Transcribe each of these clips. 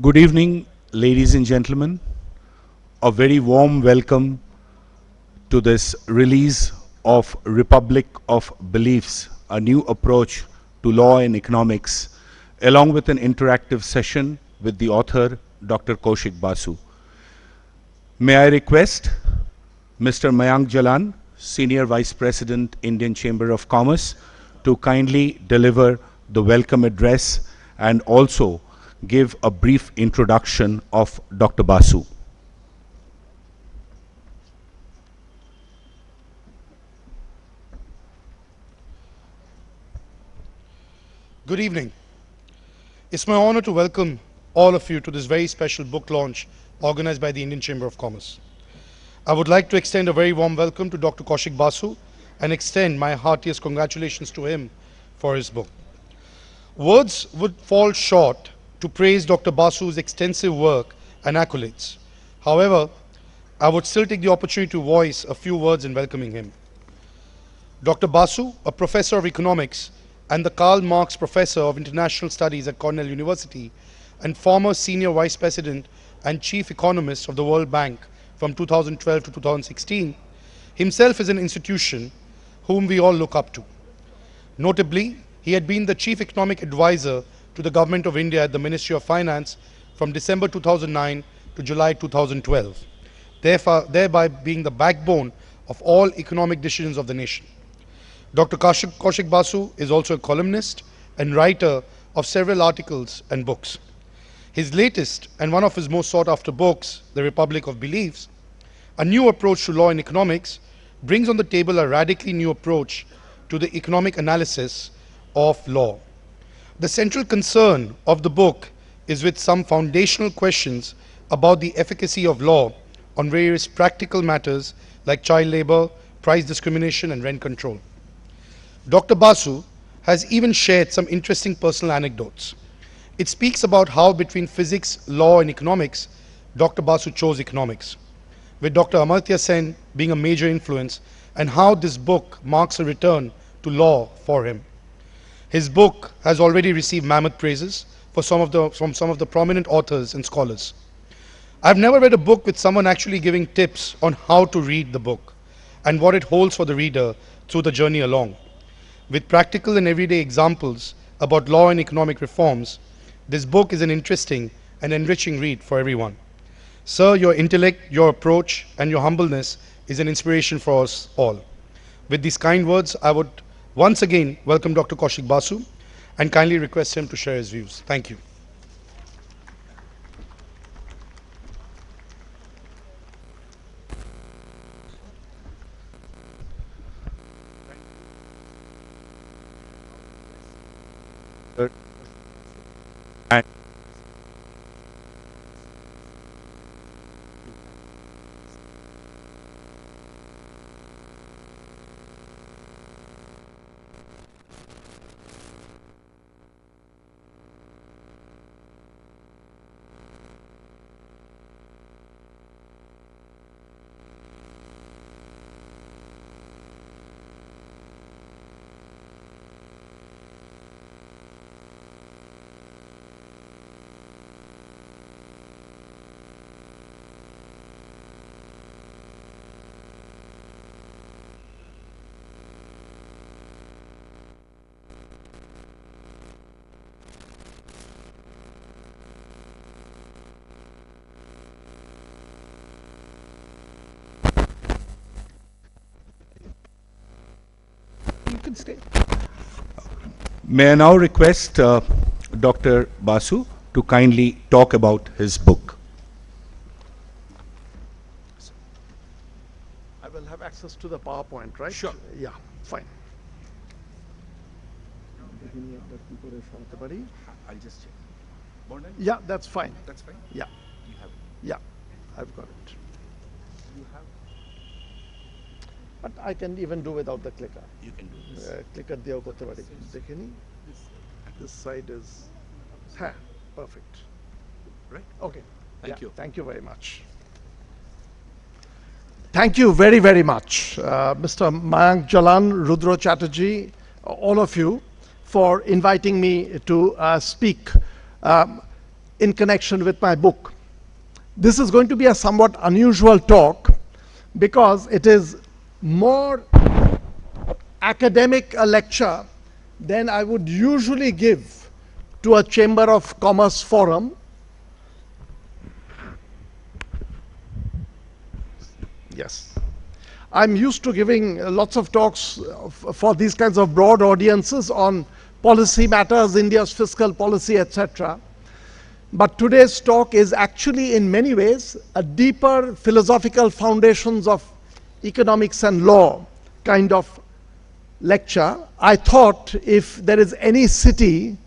Good evening, ladies and gentlemen. A very warm welcome to this release of Republic of Beliefs, a new approach to law and economics, along with an interactive session with the author, Dr. Kaushik Basu. May I request Mr. Mayank Jalan, Senior Vice President, Indian Chamber of Commerce, to kindly deliver the welcome address and also give a brief introduction of Dr. Basu. Good evening. It's my honor to welcome all of you to this very special book launch organized by the Indian Chamber of Commerce. I would like to extend a very warm welcome to Dr. Kaushik Basu and extend my heartiest congratulations to him for his book. Words would fall short to praise Dr. Basu's extensive work and accolades. However, I would still take the opportunity to voice a few words in welcoming him. Dr. Basu, a professor of economics and the Karl Marx Professor of International Studies at Cornell University and former Senior Vice President and Chief Economist of the World Bank from 2012 to 2016, himself is an institution whom we all look up to. Notably, he had been the Chief Economic Advisor to the Government of India at the Ministry of Finance from December 2009 to July 2012, thereby being the backbone of all economic decisions of the nation. Dr. Kaushik Basu is also a columnist and writer of several articles and books. His latest and one of his most sought after books, The Republic of Beliefs, a new approach to law and economics, brings on the table a radically new approach to the economic analysis of law. The central concern of the book is with some foundational questions about the efficacy of law on various practical matters like child labor, price discrimination, and rent control. Dr. Basu has even shared some interesting personal anecdotes. It speaks about how between physics, law, and economics, Dr. Basu chose economics, with Dr. Amartya Sen being a major influence, and how this book marks a return to law for him. His book has already received mammoth praises from some of the prominent authors and scholars. I've never read a book with someone actually giving tips on how to read the book and what it holds for the reader through the journey along. With practical and everyday examples about law and economic reforms, this book is an interesting and enriching read for everyone. Sir, your intellect, your approach, and your humbleness is an inspiration for us all. With these kind words, I would once again welcome Dr. Kaushik Basu and kindly request him to share his views. Thank you. And You can stay. may I now request Dr. Basu to kindly talk about his book. I will have access to the PowerPoint, right? Sure. Yeah, fine. I'll just check. Yeah, that's fine. That's fine. Yeah, You have it. yeah, I've got it. You have. But I can even do without the clicker. You can do this. Clicker দিয়েও করতে পারি দেখে নি this side is হ্যাঁ perfect. Right. Okay. Thank Yeah, you. Thank you very much. Thank you very, very much, Mr. Mayank Jalan, Rudra Chatterjee, all of you, for inviting me to speak. in connection with my book. This is going to be a somewhat unusual talk because it is more academic a lecture than I would usually give to a Chamber of Commerce forum. Yes. I'm used to giving lots of talks for these kinds of broad audiences on policy matters, India's fiscal policy, etc. But today's talk is actually in many ways a deeper philosophical foundations of economics and law kind of lecture. I thought if there is any city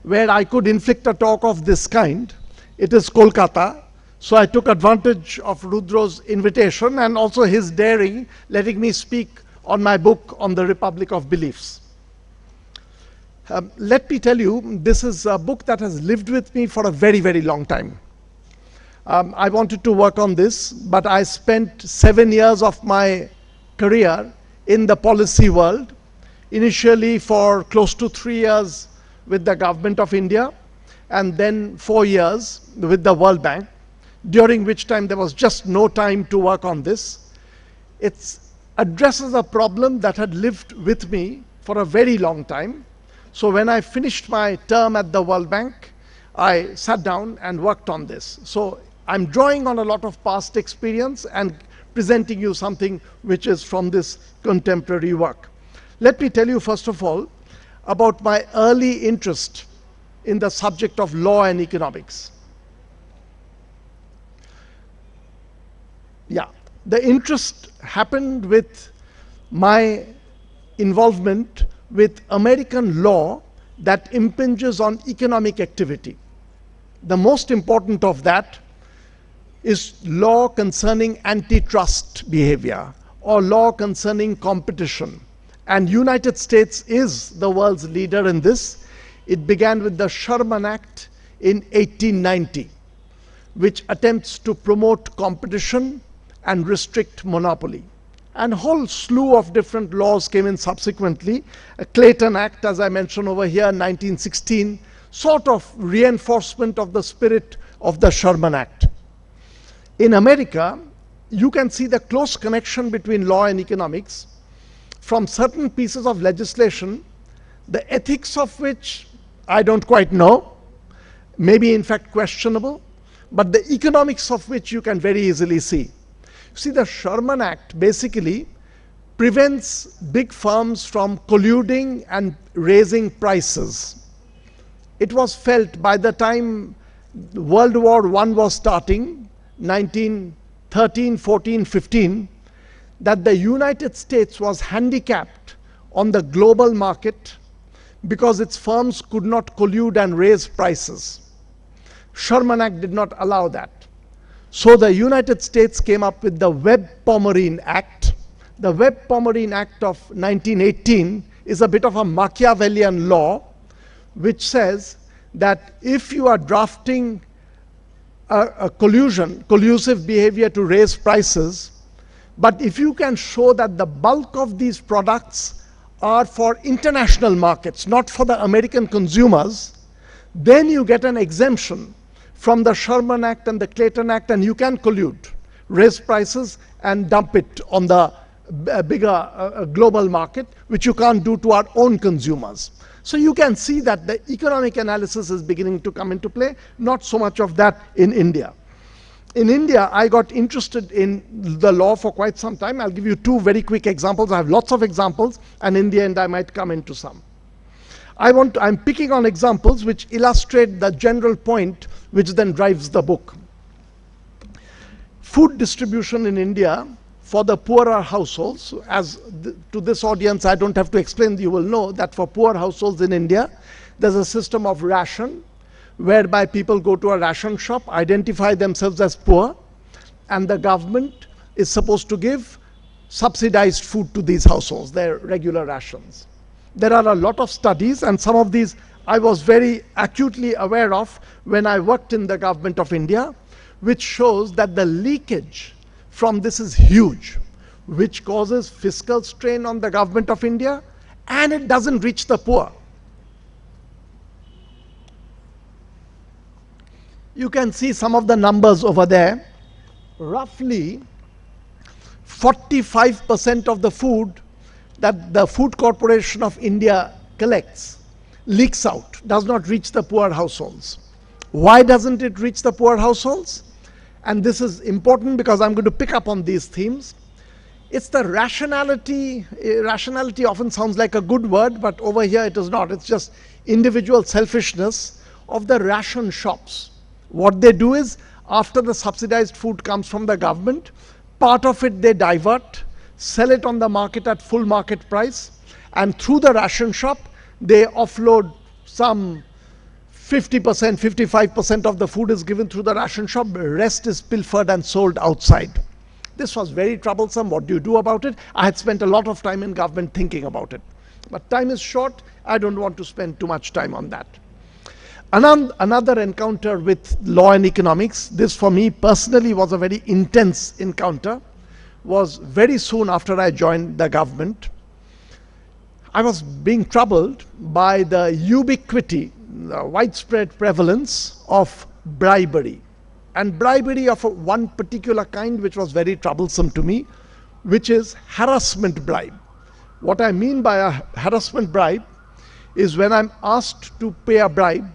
where I could inflict a talk of this kind, it is Kolkata. So I took advantage of Rudra's invitation and also his daring, letting me speak on my book on the Republic of Beliefs. Let me tell you, this is a book that has lived with me for a very, very long time. I wanted to work on this, but I spent 7 years of my career in the policy world, initially for close to 3 years with the government of India, and then 4 years with the World Bank, during which time there was just no time to work on this. It addresses a problem that had lived with me for a very long time. So when I finished my term at the World Bank, I sat down and worked on this. So I'm drawing on a lot of past experience and presenting you something which is from this contemporary work. Let me tell you first of all about my early interest in the subject of law and economics. Yeah, the interest happened with my involvement with American law that impinges on economic activity. The most important of that is law concerning antitrust behavior or law concerning competition. And United States is the world's leader in this. It began with the Sherman Act in 1890, which attempts to promote competition and restrict monopoly. And a whole slew of different laws came in subsequently. A Clayton Act, as I mentioned over here, 1916, sort of reinforcement of the spirit of the Sherman Act. In America, you can see the close connection between law and economics from certain pieces of legislation, the ethics of which I don't quite know, maybe in fact questionable, but the economics of which you can very easily see. See, the Sherman Act basically prevents big firms from colluding and raising prices. It was felt by the time World War I was starting, 1913, 14, 15, that the United States was handicapped on the global market because its firms could not collude and raise prices. Sherman Act did not allow that. So the United States came up with the Webb-Pomerene Act. The Webb-Pomerene Act of 1918 is a bit of a Machiavellian law which says that if you are drafting a collusive behavior to raise prices, but if you can show that the bulk of these products are for international markets, not for the American consumers, then you get an exemption from the Sherman Act and the Clayton Act, and you can collude, raise prices and dump it on the bigger global market, which you can't do to our own consumers. So you can see that the economic analysis is beginning to come into play, not so much of that in India. In India, I got interested in the law for quite some time. I'll give you two very quick examples. I have lots of examples, and in the end I might come into some. I'm picking on examples which illustrate the general point which then drives the book. Food distribution in India for the poorer households, to this audience I don't have to explain, you will know that for poor households in India, there's a system of ration whereby people go to a ration shop, identify themselves as poor, and the government is supposed to give subsidized food to these households, their regular rations. There are a lot of studies, and some of these I was very acutely aware of when I worked in the government of India, which shows that the leakage from this is huge, which causes fiscal strain on the government of India, and it doesn't reach the poor. You can see some of the numbers over there. Roughly 45% of the food that the Food Corporation of India collects leaks out, does not reach the poor households. Why doesn't it reach the poor households? And this is important because I'm going to pick up on these themes. It's the rationality. Rationality often sounds like a good word, but over here it is not. It's just individual selfishness of the ration shops. What they do is, after the subsidized food comes from the government, part of it they divert, sell it on the market at full market price, and through the ration shop they offload some 50%, 55% of the food is given through the ration shop, the rest is pilfered and sold outside. This was very troublesome. What do you do about it? I had spent a lot of time in government thinking about it. But time is short. I don't want to spend too much time on that. Another encounter with law and economics, this for me personally was a very intense encounter, was very soon after I joined the government. I was being troubled by the ubiquity, the widespread prevalence of bribery. And bribery of one particular kind which was very troublesome to me, which is harassment bribe. What I mean by a harassment bribe is when I'm asked to pay a bribe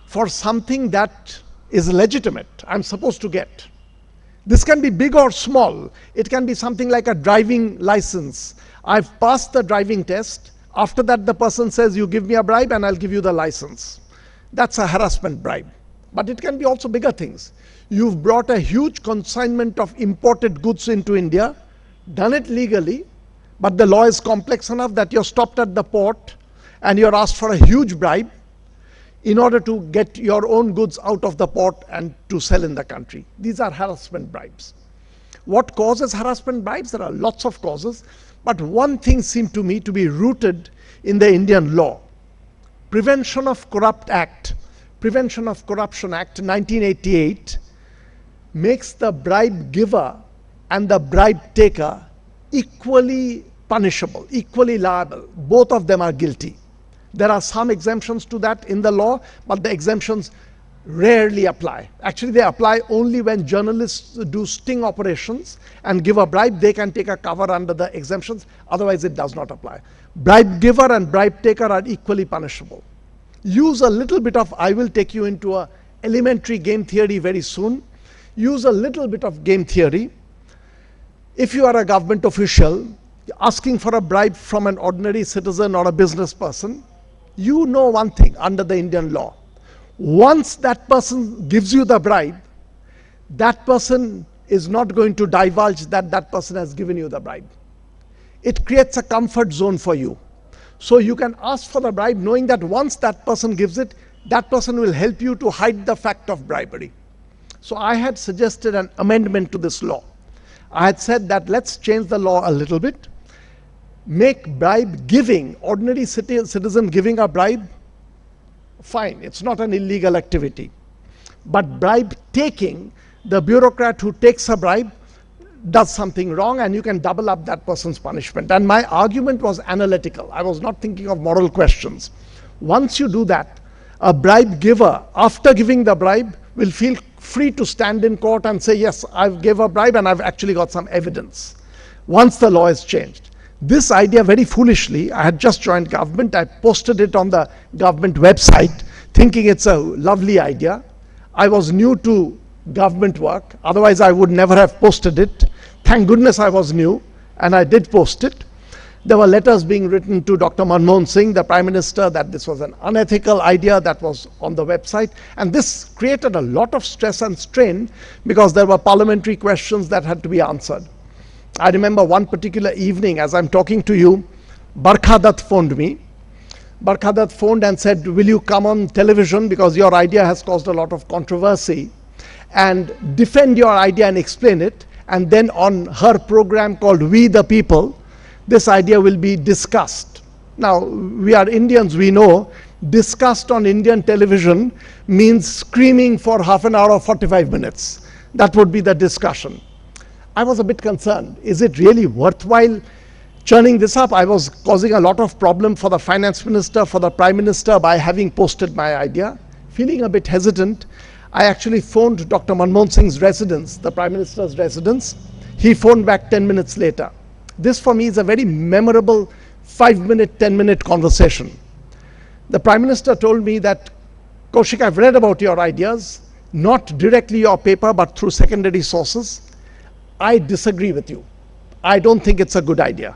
for something that is legitimate, I'm supposed to get. This can be big or small. It can be something like a driving license. I've passed the driving test. After that, the person says, you give me a bribe and I'll give you the license. That's a harassment bribe. But it can be also bigger things. You've brought a huge consignment of imported goods into India, done it legally, but the law is complex enough that you're stopped at the port and you're asked for a huge bribe in order to get your own goods out of the port and to sell in the country. These are harassment bribes. What causes harassment bribes? There are lots of causes, but one thing seemed to me to be rooted in the Indian law. Prevention of Corruption Act 1988 makes the bribe giver and the bribe taker equally punishable, equally liable. Both of them are guilty. There are some exemptions to that in the law, but the exemptions rarely apply. Actually, they apply only when journalists do sting operations and give a bribe. They can take a cover under the exemptions. Otherwise, it does not apply. Bribe giver and bribe taker are equally punishable. Use a little bit of, I will take you into a elementary game theory very soon. Use a little bit of game theory. If you are a government official asking for a bribe from an ordinary citizen or a business person, you know one thing under the Indian law. Once that person gives you the bribe, that person is not going to divulge that that person has given you the bribe. It creates a comfort zone for you. So you can ask for the bribe knowing that once that person gives it, that person will help you to hide the fact of bribery. So I had suggested an amendment to this law. I had said that let's change the law a little bit. Make bribe giving, ordinary citizen giving a bribe, fine, it's not an illegal activity. But bribe taking, the bureaucrat who takes a bribe does something wrong and you can double up that person's punishment. And my argument was analytical. I was not thinking of moral questions. Once you do that, a bribe giver, after giving the bribe, will feel free to stand in court and say, yes, I've gave a bribe and I've actually got some evidence. Once the law is changed. This idea, very foolishly, I had just joined government. I posted it on the government website, thinking it's a lovely idea. I was new to government work. Otherwise, I would never have posted it. Thank goodness I was new, and I did post it. There were letters being written to Dr. Manmohan Singh, the Prime Minister, that this was an unethical idea that was on the website. And this created a lot of stress and strain because there were parliamentary questions that had to be answered. I remember one particular evening as I'm talking to you, Barkha Dutt phoned me. Barkha Dutt phoned and said, will you come on television because your idea has caused a lot of controversy and defend your idea and explain it. And then on her program called We the People, this idea will be discussed. Now, we are Indians, we know discussed on Indian television means screaming for half an hour or 45 minutes. That would be the discussion. I was a bit concerned. Is it really worthwhile churning this up? I was causing a lot of problem for the finance minister, for the prime minister by having posted my idea. feeling a bit hesitant, I actually phoned Dr. Manmohan Singh's residence, the Prime Minister's residence. He phoned back 10 minutes later. This for me is a very memorable 5-minute, 10-minute conversation. The Prime Minister told me that, Kaushik, I've read about your ideas, not directly your paper, but through secondary sources. I disagree with you. I don't think it's a good idea.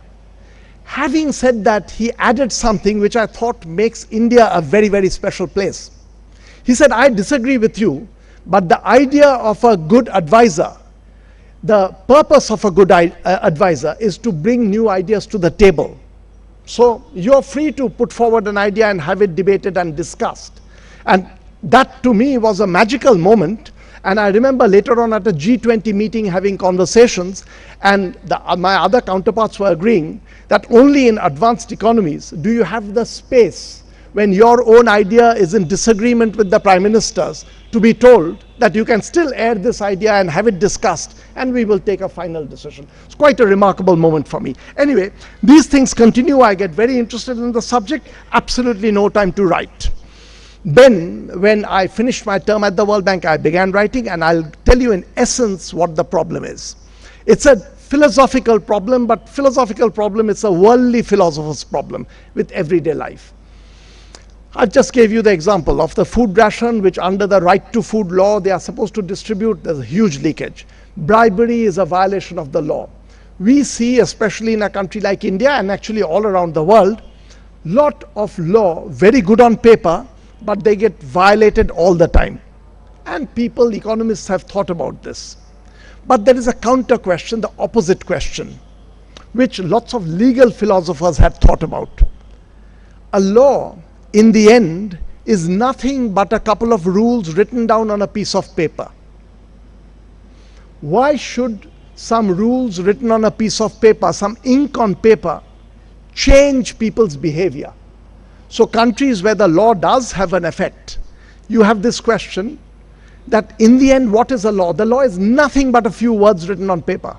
Having said that, he added something which I thought makes India a very, very special place. He said, I disagree with you, but the idea of a good advisor, the purpose of a good advisor is to bring new ideas to the table. So you're free to put forward an idea and have it debated and discussed. And that to me was a magical moment. And I remember later on at a G20 meeting having conversations, and my other counterparts were agreeing that only in advanced economies do you have the space when your own idea is in disagreement with the Prime Minister's to be told that you can still air this idea and have it discussed and we will take a final decision. It's quite a remarkable moment for me. Anyway, these things continue. I get very interested in the subject, absolutely no time to write. Then, when I finished my term at the World Bank, I began writing, and I'll tell you in essence what the problem is. It's a philosophical problem, but philosophical problem, it's a worldly philosopher's problem with everyday life. I just gave you the example of the food ration, which under the right to food law, they are supposed to distribute. There's a huge leakage. Bribery is a violation of the law. We see, especially in a country like India and actually all around the world, lot of law, very good on paper, but they get violated all the time. And people, economists have thought about this. But there is a counter question, the opposite question, which lots of legal philosophers have thought about. A law, in the end, is nothing but a couple of rules written down on a piece of paper. Why should some rules written on a piece of paper, some ink on paper, change people's behavior? So countries where the law does have an effect, you have this question that in the end, what is a law? The law is nothing but a few words written on paper.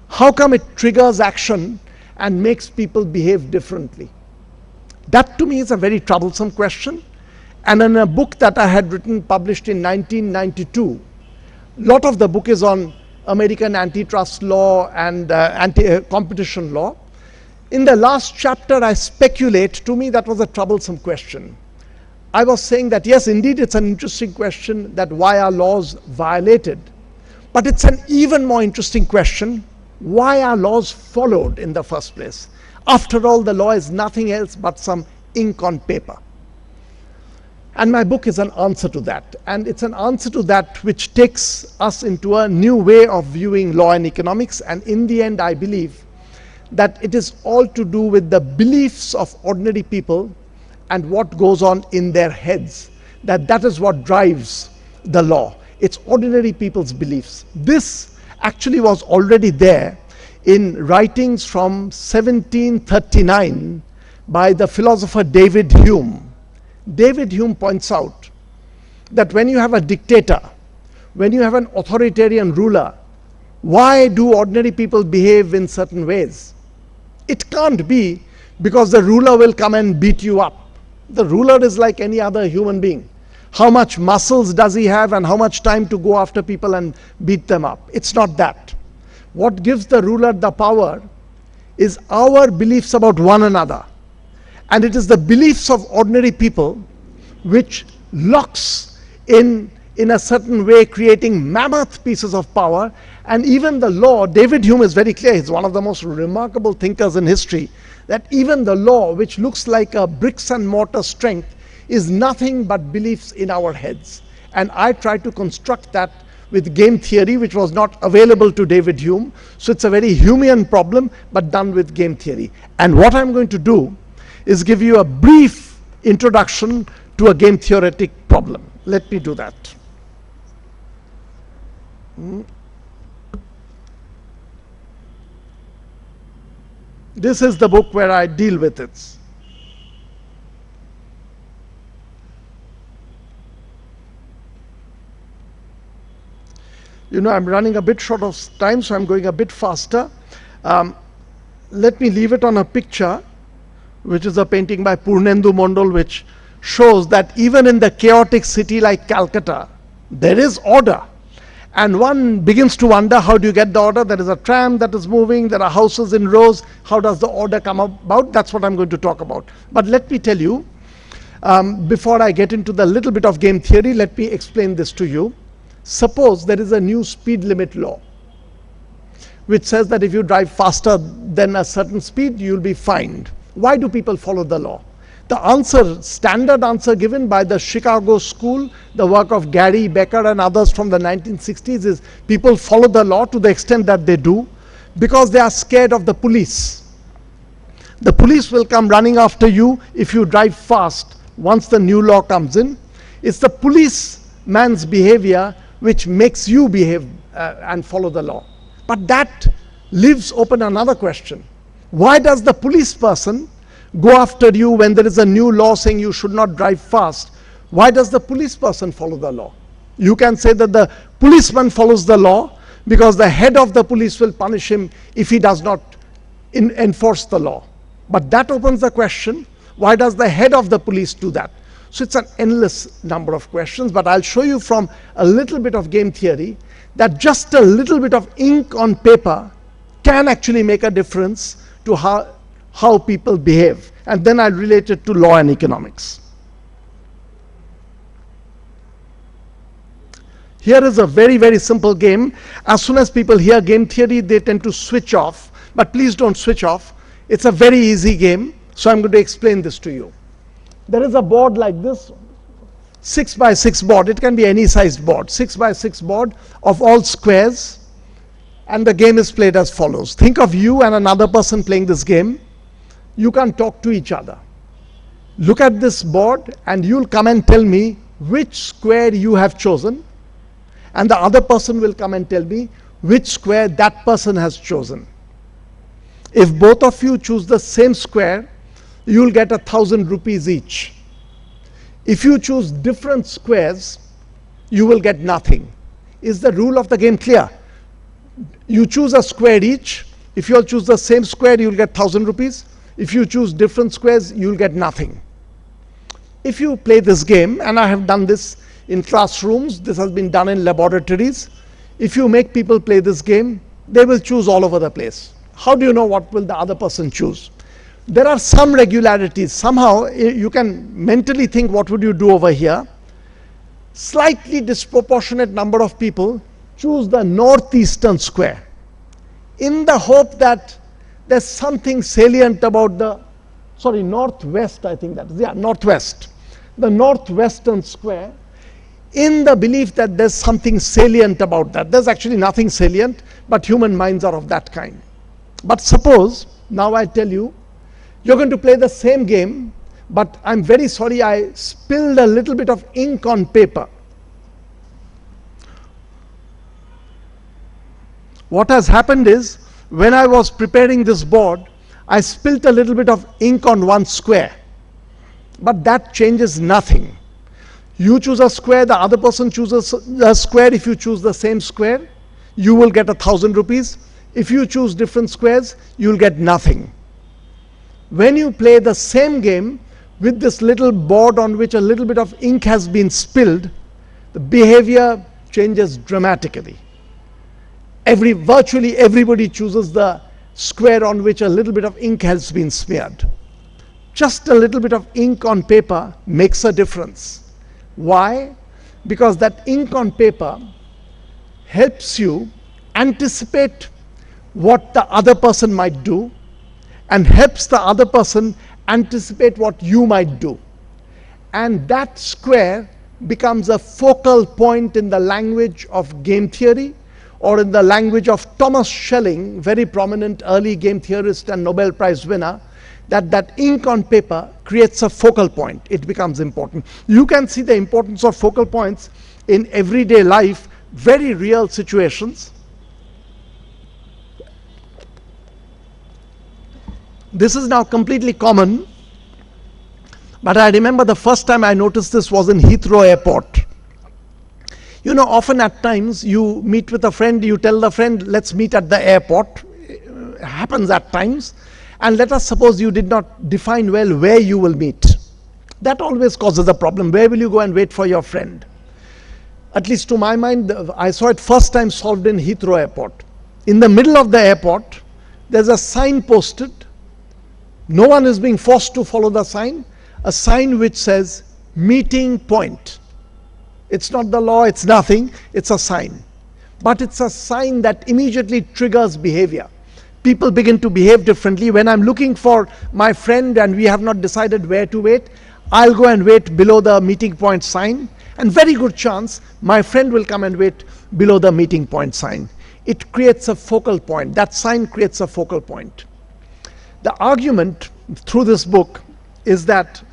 How come it triggers action and makes people behave differently? That to me is a very troublesome question. And in a book that I had written, published in 1992, a lot of the book is on American antitrust law and competition law. In the last chapter, I speculate, to me that was a troublesome question. I was saying that yes, indeed, it's an interesting question that why are laws violated? But it's an even more interesting question, why are laws followed in the first place? After all, the law is nothing else but some ink on paper. And my book is an answer to that. And it's an answer to that which takes us into a new way of viewing law and economics. And in the end, I believe that it is all to do with the beliefs of ordinary people and what goes on in their heads. That is what drives the law. It's ordinary people's beliefs. This actually was already there in writings from 1739 by the philosopher David Hume. David Hume points out that when you have a dictator, when you have an authoritarian ruler, why do ordinary people behave in certain ways? It can't be because the ruler will come and beat you up. The ruler is like any other human being. How much muscles does he have and how much time to go after people and beat them up? It's not that. What gives the ruler the power is our beliefs about one another. And it is the beliefs of ordinary people which locks in a certain way, creating mammoth pieces of power. And even the law, David Hume is very clear, he's one of the most remarkable thinkers in history, that even the law, which looks like a bricks and mortar strength, is nothing but beliefs in our heads. And I try to construct that with game theory, which was not available to David Hume. So it's a very Humean problem, but done with game theory. And what I'm going to do is give you a brief introduction to a game theoretic problem. Let me do that. This is the book where I deal with it. You know, I'm running a bit short of time, so I'm going a bit faster. Let me leave it on a picture, which is a painting by Purnendu Mondal, which shows that even in the chaotic city like Calcutta, there is order. And one begins to wonder, how do you get the order? There is a tram that is moving, there are houses in rows. How does the order come about? That's what I'm going to talk about. But let me tell you, before I get into the little bit of game theory, let me explain this to you. Suppose there is a new speed limit law, which says that if you drive faster than a certain speed, you'll be fined. Why do people follow the law? The answer, standard answer given by the Chicago School, the work of Gary Becker and others from the 1960s, is people follow the law to the extent that they do because they are scared of the police. The police will come running after you if you drive fast once the new law comes in. It's the policeman's behavior which makes you behave and follow the law. But that leaves open another question. Why does the police person go after you when there is a new law saying you should not drive fast? Why does the police person follow the law? You can say that the policeman follows the law because the head of the police will punish him if he does not enforce the law. But that opens the question, why does the head of the police do that? So it's an endless number of questions, but I'll show you from a little bit of game theory that just a little bit of ink on paper can actually make a difference to how people behave. And then I'll relate it to law and economics. Here is a very, very simple game. As soon as people hear game theory, they tend to switch off. But please don't switch off. It's a very easy game. So I'm going to explain this to you. There is a board like this, 6 by 6 board. It can be any sized board. 6 by 6 board of all squares. And the game is played as follows. Think of you and another person playing this game. You can't talk to each other. Look at this board and you'll come and tell me which square you have chosen, and the other person will come and tell me which square that person has chosen. If both of you choose the same square, you'll get 1,000 rupees each. If you choose different squares, you will get nothing. Is the rule of the game clear? You choose a square each. If you all choose the same square, you'll get 1,000 rupees. If you choose different squares, you'll get nothing. If you play this game, and I have done this in classrooms, this has been done in laboratories. If you make people play this game, they will choose all over the place. How do you know what will the other person choose? There are some regularities. Somehow you can mentally think, what would you do over here? Slightly disproportionate number of people choose the northeastern square in the hope that there's something salient about the, northwest, I think that is, northwest. The northwestern square, in the belief that there's something salient about that. There's actually nothing salient, but human minds are of that kind. But suppose, now I tell you, you're going to play the same game, but I'm very sorry, I spilled a little bit of ink on paper. What has happened is, when I was preparing this board, I spilt a little bit of ink on one square. But that changes nothing. You choose a square, the other person chooses a square. If you choose the same square, you will get 1,000 rupees. If you choose different squares, you'll get nothing. When you play the same game with this little board on which a little bit of ink has been spilled, the behavior changes dramatically. Virtually everybody chooses the square on which a little bit of ink has been smeared. Just a little bit of ink on paper makes a difference. Why? Because that ink on paper helps you anticipate what the other person might do and helps the other person anticipate what you might do. And that square becomes a focal point in the language of game theory, or in the language of Thomas Schelling, very prominent early game theorist and Nobel Prize winner, that ink on paper creates a focal point. It becomes important. You can see the importance of focal points in everyday life, very real situations. This is now completely common, but I remember the first time I noticed this was in Heathrow Airport. You know, often at times you meet with a friend, you tell the friend, let's meet at the airport. It happens at times. And let us suppose you did not define well where you will meet. That always causes a problem. Where will you go and wait for your friend? At least to my mind, I saw it first time solved in Heathrow Airport. In the middle of the airport, there's a sign posted. No one is being forced to follow the sign. A sign which says meeting point. It's not the law, it's nothing, it's a sign. But it's a sign that immediately triggers behavior. People begin to behave differently. When I'm looking for my friend and we have not decided where to wait, I'll go and wait below the meeting point sign, and very good chance my friend will come and wait below the meeting point sign. It creates a focal point. That sign creates a focal point. The argument through this book is that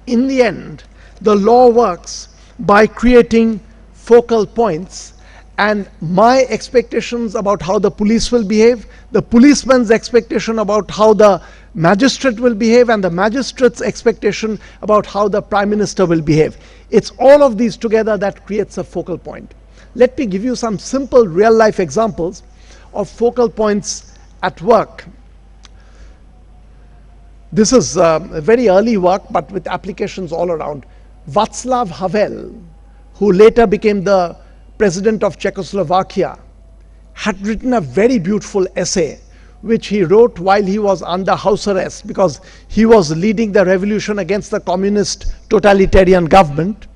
in the end, the law works by creating focal points, and my expectations about how the police will behave, the policeman's expectation about how the magistrate will behave, and the magistrate's expectation about how the prime minister will behave. It's all of these together that creates a focal point. Let me give you some simple real life examples of focal points at work. This is very early work, but with applications all around. Václav Havel, who later became the president of Czechoslovakia, had written a very beautiful essay which he wrote while he was under house arrest because he was leading the revolution against the communist totalitarian government.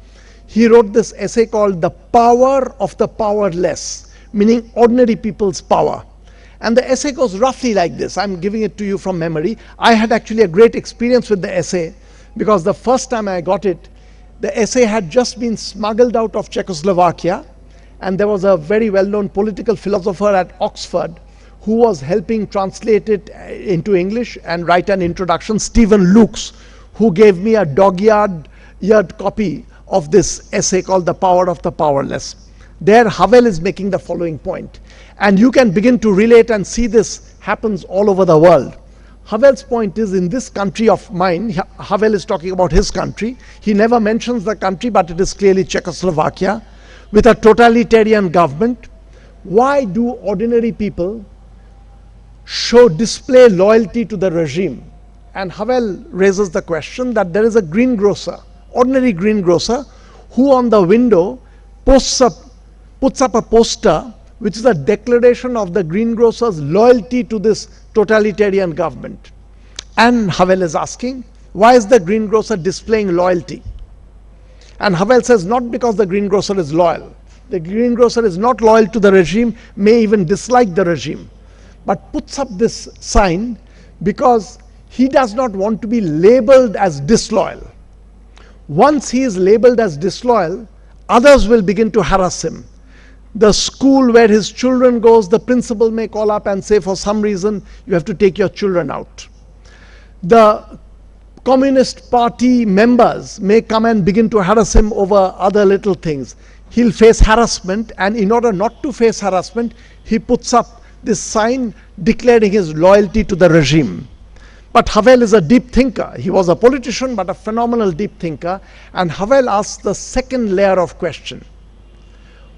He wrote this essay called The Power of the Powerless, meaning ordinary people's power. And the essay goes roughly like this. I'm giving it to you from memory. I had actually a great experience with the essay because the first time I got it, the essay had just been smuggled out of Czechoslovakia, and there was a very well-known political philosopher at Oxford who was helping translate it into English and write an introduction, Stephen Lukes, who gave me a dog-eared copy of this essay called The Power of the Powerless. There Havel is making the following point, and you can begin to relate and see this happens all over the world. Havel's point is, in this country of mine, Havel is talking about his country. He never mentions the country, but it is clearly Czechoslovakia, with a totalitarian government. Why do ordinary people display loyalty to the regime? And Havel raises the question that there is a greengrocer, ordinary greengrocer, who on the window puts up a poster which is a declaration of the greengrocer's loyalty to this totalitarian government. And Havel is asking, why is the greengrocer displaying loyalty? And Havel says, not because the greengrocer is loyal. The greengrocer is not loyal to the regime, may even dislike the regime, but puts up this sign because he does not want to be labeled as disloyal. Once he is labeled as disloyal, others will begin to harass him. The school where his children goes, the principal may call up and say, for some reason, you have to take your children out. The Communist Party members may come and begin to harass him over other little things. He'll face harassment, and in order not to face harassment, he puts up this sign declaring his loyalty to the regime. But Havel is a deep thinker. He was a politician, but a phenomenal deep thinker. And Havel asks the second layer of question.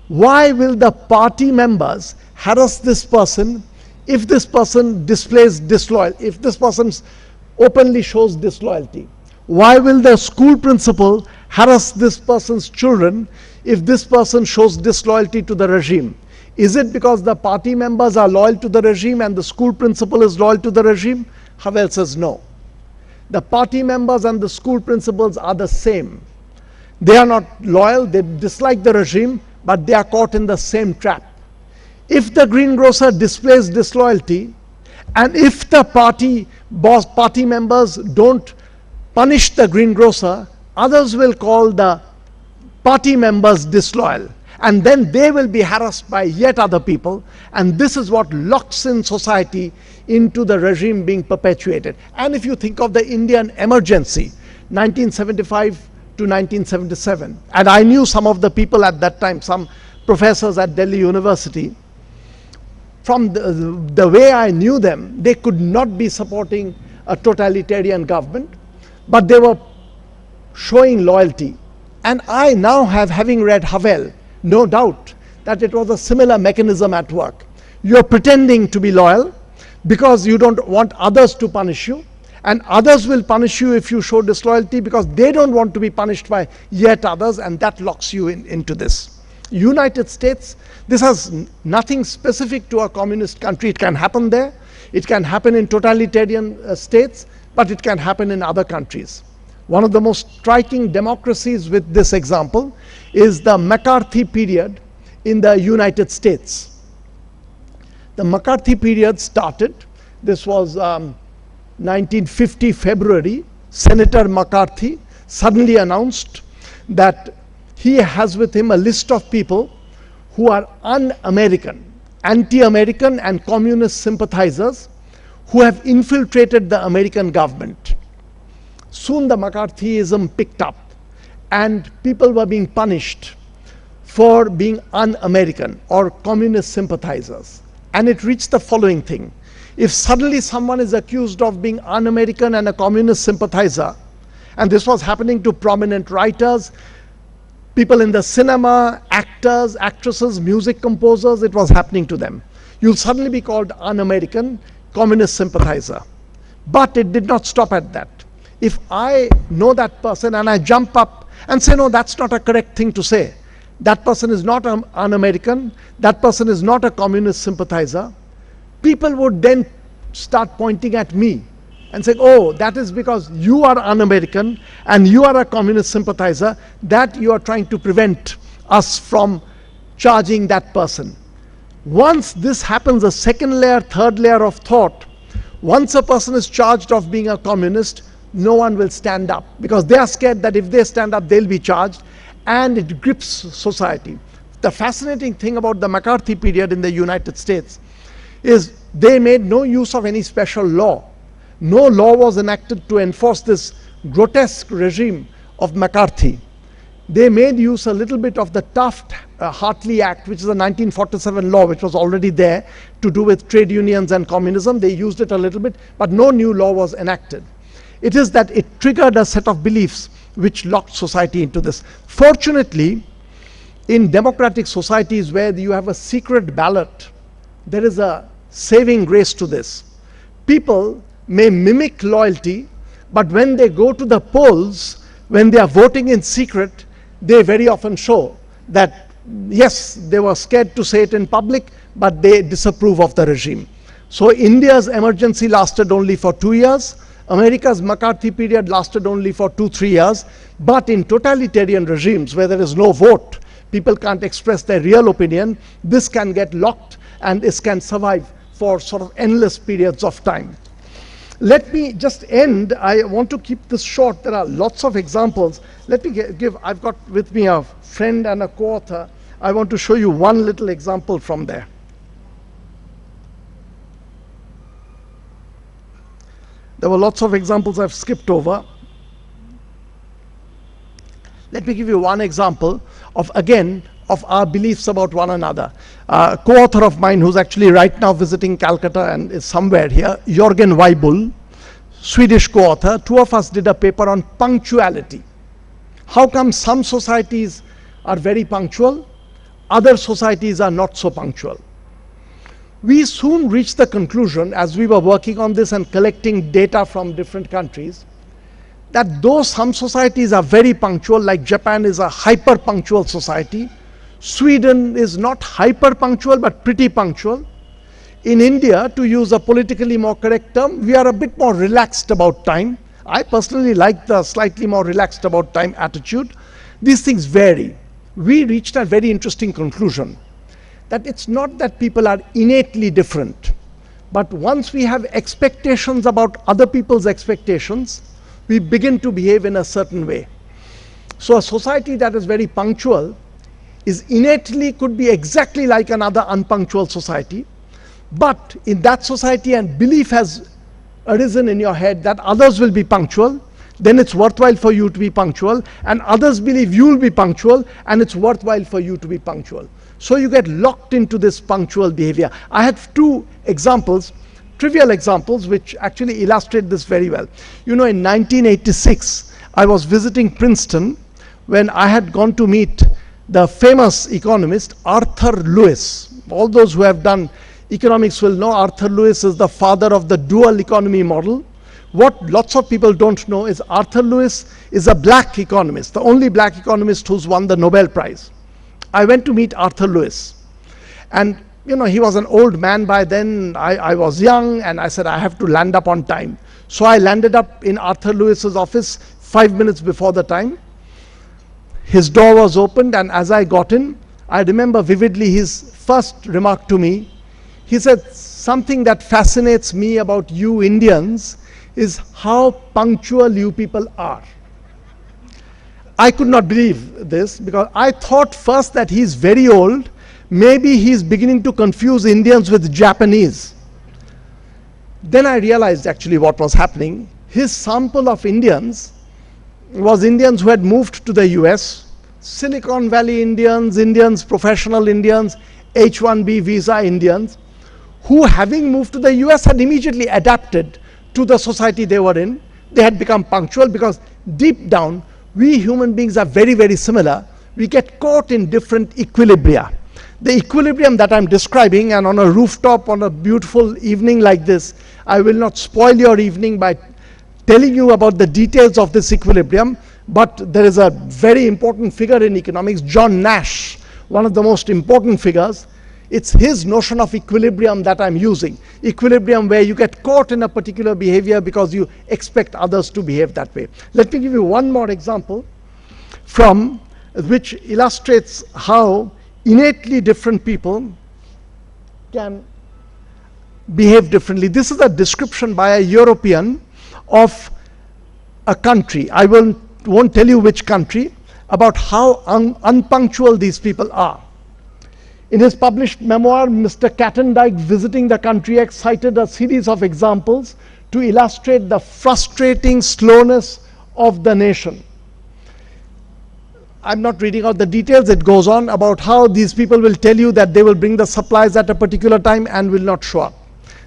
Why will the party members harass this person if this person displays disloyalty, if this person openly shows disloyalty? Why will the school principal harass this person's children if this person shows disloyalty to the regime? Is it because the party members are loyal to the regime and the school principal is loyal to the regime? Havel says no. The party members and the school principals are the same. They are not loyal, they dislike the regime, but they are caught in the same trap. If the greengrocer displays disloyalty, and if the party members don't punish the greengrocer, others will call the party members disloyal. And then they will be harassed by yet other people. And this is what locks in society into the regime being perpetuated. And if you think of the Indian emergency, 1975 to 1977, and I knew some of the people at that time, some professors at Delhi University. From the way I knew them, they could not be supporting a totalitarian government, but they were showing loyalty. And I now have, having read Havel, no doubt that it was a similar mechanism at work. You're pretending to be loyal because you don't want others to punish you, and others will punish you if you show disloyalty because they don't want to be punished by yet others, and that locks you into this. United States, this has nothing specific to a communist country. It can happen there, it can happen in totalitarian states, but it can happen in other countries. One of the most striking democracies with this example is the McCarthy period in the United States. The McCarthy period started, this was 1950 February. Senator McCarthy suddenly announced that he has with him a list of people who are un-American, anti-American and communist sympathizers who have infiltrated the American government. Soon the McCarthyism picked up and people were being punished for being un-American or communist sympathizers. And it reached the following thing. If suddenly someone is accused of being un-American and a communist sympathizer, and this was happening to prominent writers, people in the cinema, actors, actresses, music composers, it was happening to them. You'll suddenly be called un-American, communist sympathizer. But it did not stop at that. If I know that person and I jump up and say, no, that's not a correct thing to say, that person is not un-American, that person is not a communist sympathizer, people would then start pointing at me and saying, oh, that is because you are un-American and you are a communist sympathizer, that you are trying to prevent us from charging that person. Once this happens, a second layer, third layer of thought, once a person is charged of being a communist, no one will stand up because they are scared that if they stand up, they'll be charged, and it grips society. The fascinating thing about the McCarthy period in the United States is they made no use of any special law. No law was enacted to enforce this grotesque regime of McCarthy. They made use a little bit of the Taft-Hartley Act, which is a 1947 law, which was already there to do with trade unions and communism. They used it a little bit, but no new law was enacted. It is that it triggered a set of beliefs which locked society into this. Fortunately, in democratic societies where you have a secret ballot, there is a saving grace to this. People may mimic loyalty, but when they go to the polls, when they are voting in secret, they very often show that, yes, they were scared to say it in public, but they disapprove of the regime. So India's emergency lasted only for 2 years. America's McCarthy period lasted only for 2-3 years. But in totalitarian regimes where there is no vote, people can't express their real opinion, this can get locked and this can survive for sort of endless periods of time. Let me just end. I want to keep this short. There are lots of examples. Let me give, I've got with me a friend and a co-author. I want to show you one little example from there. There were lots of examples I've skipped over. Let me give you one example of, again, of our beliefs about one another. A co-author of mine who's actually right now visiting Calcutta and is somewhere here, Jörgen Weibull, Swedish co-author, two of us did a paper on punctuality. How come some societies are very punctual, other societies are not so punctual? We soon reached the conclusion, as we were working on this and collecting data from different countries, that though some societies are very punctual, like Japan is a hyper-punctual society, Sweden is not hyper-punctual but pretty punctual. In India, to use a politically more correct term, we are a bit more relaxed about time. I personally like the slightly more relaxed about time attitude. These things vary. We reached a very interesting conclusion, that it's not that people are innately different, but once we have expectations about other people's expectations, we begin to behave in a certain way. So a society that is very punctual is innately could be exactly like another unpunctual society, but in that society and belief has arisen in your head that others will be punctual, then it's worthwhile for you to be punctual, and others believe you will be punctual and it's worthwhile for you to be punctual. So you get locked into this punctual behavior. I had two examples, trivial examples, which actually illustrate this very well. You know, in 1986, I was visiting Princeton when I had gone to meet the famous economist Arthur Lewis. All those who have done economics will know Arthur Lewis is the father of the dual economy model, What lots of people don't know is Arthur Lewis is a black economist, the only black economist who's won the Nobel Prize. I went to meet Arthur Lewis. And he was an old man by then. I was young, and I said, I have to land up on time. So I landed up in Arthur Lewis's office 5 minutes before the time. His door was opened, and as I got in, I remember vividly his first remark to me. He said, something that fascinates me about you Indians is how punctual you people are. I could not believe this, because I thought first that he's very old. Maybe he's beginning to confuse Indians with Japanese. Then I realized actually what was happening. His sample of Indians was Indians who had moved to the US, Silicon Valley Indians, professional Indians, H-1B visa Indians, who having moved to the US had immediately adapted to the society they were in. They had become punctual, because deep down, we human beings are very, very similar. We get caught in different equilibria. The equilibrium that I'm describing, and on a rooftop on a beautiful evening like this, I will not spoil your evening by telling you about the details of this equilibrium, but there is a very important figure in economics, John Nash, one of the most important figures. It's his notion of equilibrium that I'm using. Equilibrium where you get caught in a particular behavior because you expect others to behave that way. Let me give you one more example from which illustrates how innately different people can behave differently. This is a description by a European of a country. I won't tell you which country, about how unpunctual these people are. In his published memoir, Mr. Catendike, visiting the country X, cited a series of examples to illustrate the frustrating slowness of the nation. I'm not reading out the details. It goes on about how these people will tell you that they will bring the supplies at a particular time and will not show up.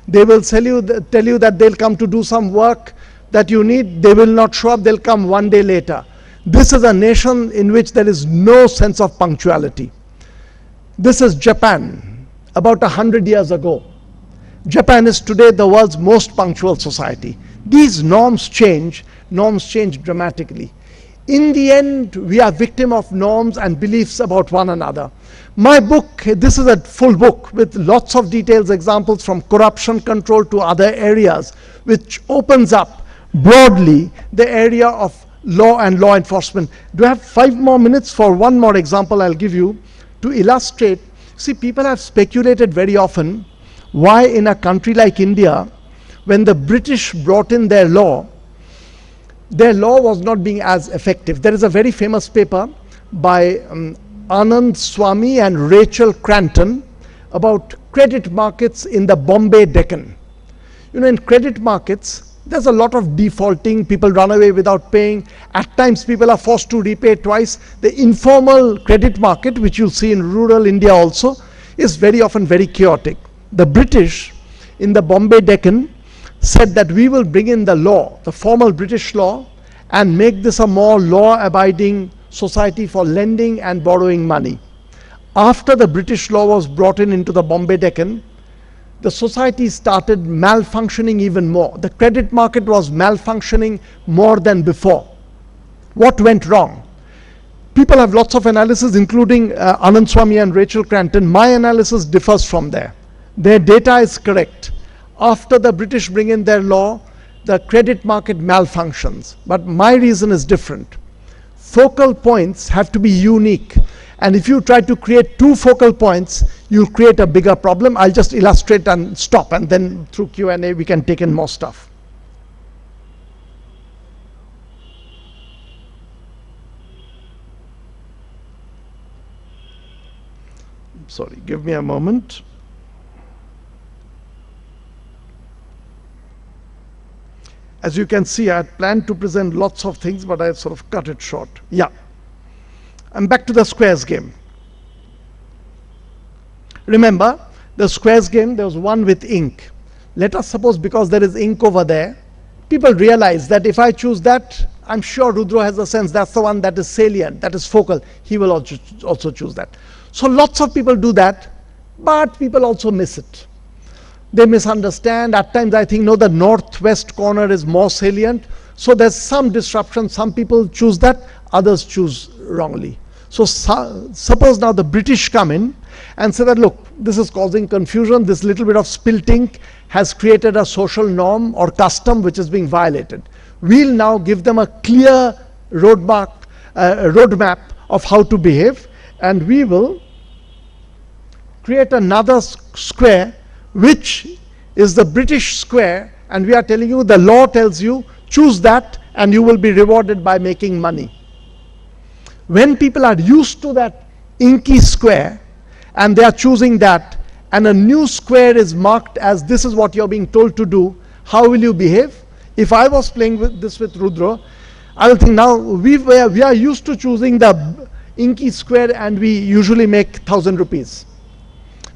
They will tell you that they'll come to do some work that you need. They will not show up. They'll come one day later. This is a nation in which there is no sense of punctuality. This is Japan, about 100 years ago. Japan is today the world's most punctual society. These norms change dramatically. In the end, we are victim of norms and beliefs about one another. My book, this is a full book with lots of details, examples from corruption control to other areas, which opens up broadly the area of law and law enforcement. Do I have 5 more minutes for one more example I'll give you to illustrate? See, people have speculated very often why in a country like India, when the British brought in their law was not being as effective. There is a very famous paper by Anand Swamy and Rachel Cranton about credit markets in the Bombay Deccan. In credit markets, there's a lot of defaulting. People run away without paying. At times, people are forced to repay twice. The informal credit market, which you'll see in rural India also, is very often very chaotic. The British in the Bombay Deccan said that we will bring in the law, the formal British law, and make this a more law-abiding society for lending and borrowing money. After the British law was brought into the Bombay Deccan, the society started malfunctioning even more. The credit market was malfunctioning more than before. What went wrong? People have lots of analysis, including Anand Swamy and Rachel Cranton. My analysis differs from there. Their data is correct. After the British bring in their law, the credit market malfunctions. But my reason is different. Focal points have to be unique. And if you try to create 2 focal points, you'll create a bigger problem. I'll just illustrate and stop, and then through Q&A we can take in more stuff. Sorry, give me a moment. As you can see, I had planned to present lots of things, but I sort of cut it short. Yeah. I'm back to the squares game. Remember, the squares game, there was one with ink. Let us suppose, because there is ink over there, people realize that if I choose that, I'm sure Rudra has a sense that's the one that is salient, that is focal. He will also choose that. So lots of people do that, but people also miss it. They misunderstand. At times I think, no, the northwest corner is more salient. So there's some disruption. Some people choose that, others choose wrongly. So suppose now the British come in and say that, look, this is causing confusion. This little bit of spilt ink has created a social norm or custom which is being violated. We'll now give them a clear roadmap of how to behave, and we will create another square which is the British square, and we are telling you, the law tells you, choose that and you will be rewarded by making money. When people are used to that inky square and they are choosing that, and a new square is marked as this is what you're being told to do, how will you behave? If I was playing with this with Rudra, I will think, now we are used to choosing the inky square and we usually make 1,000 rupees.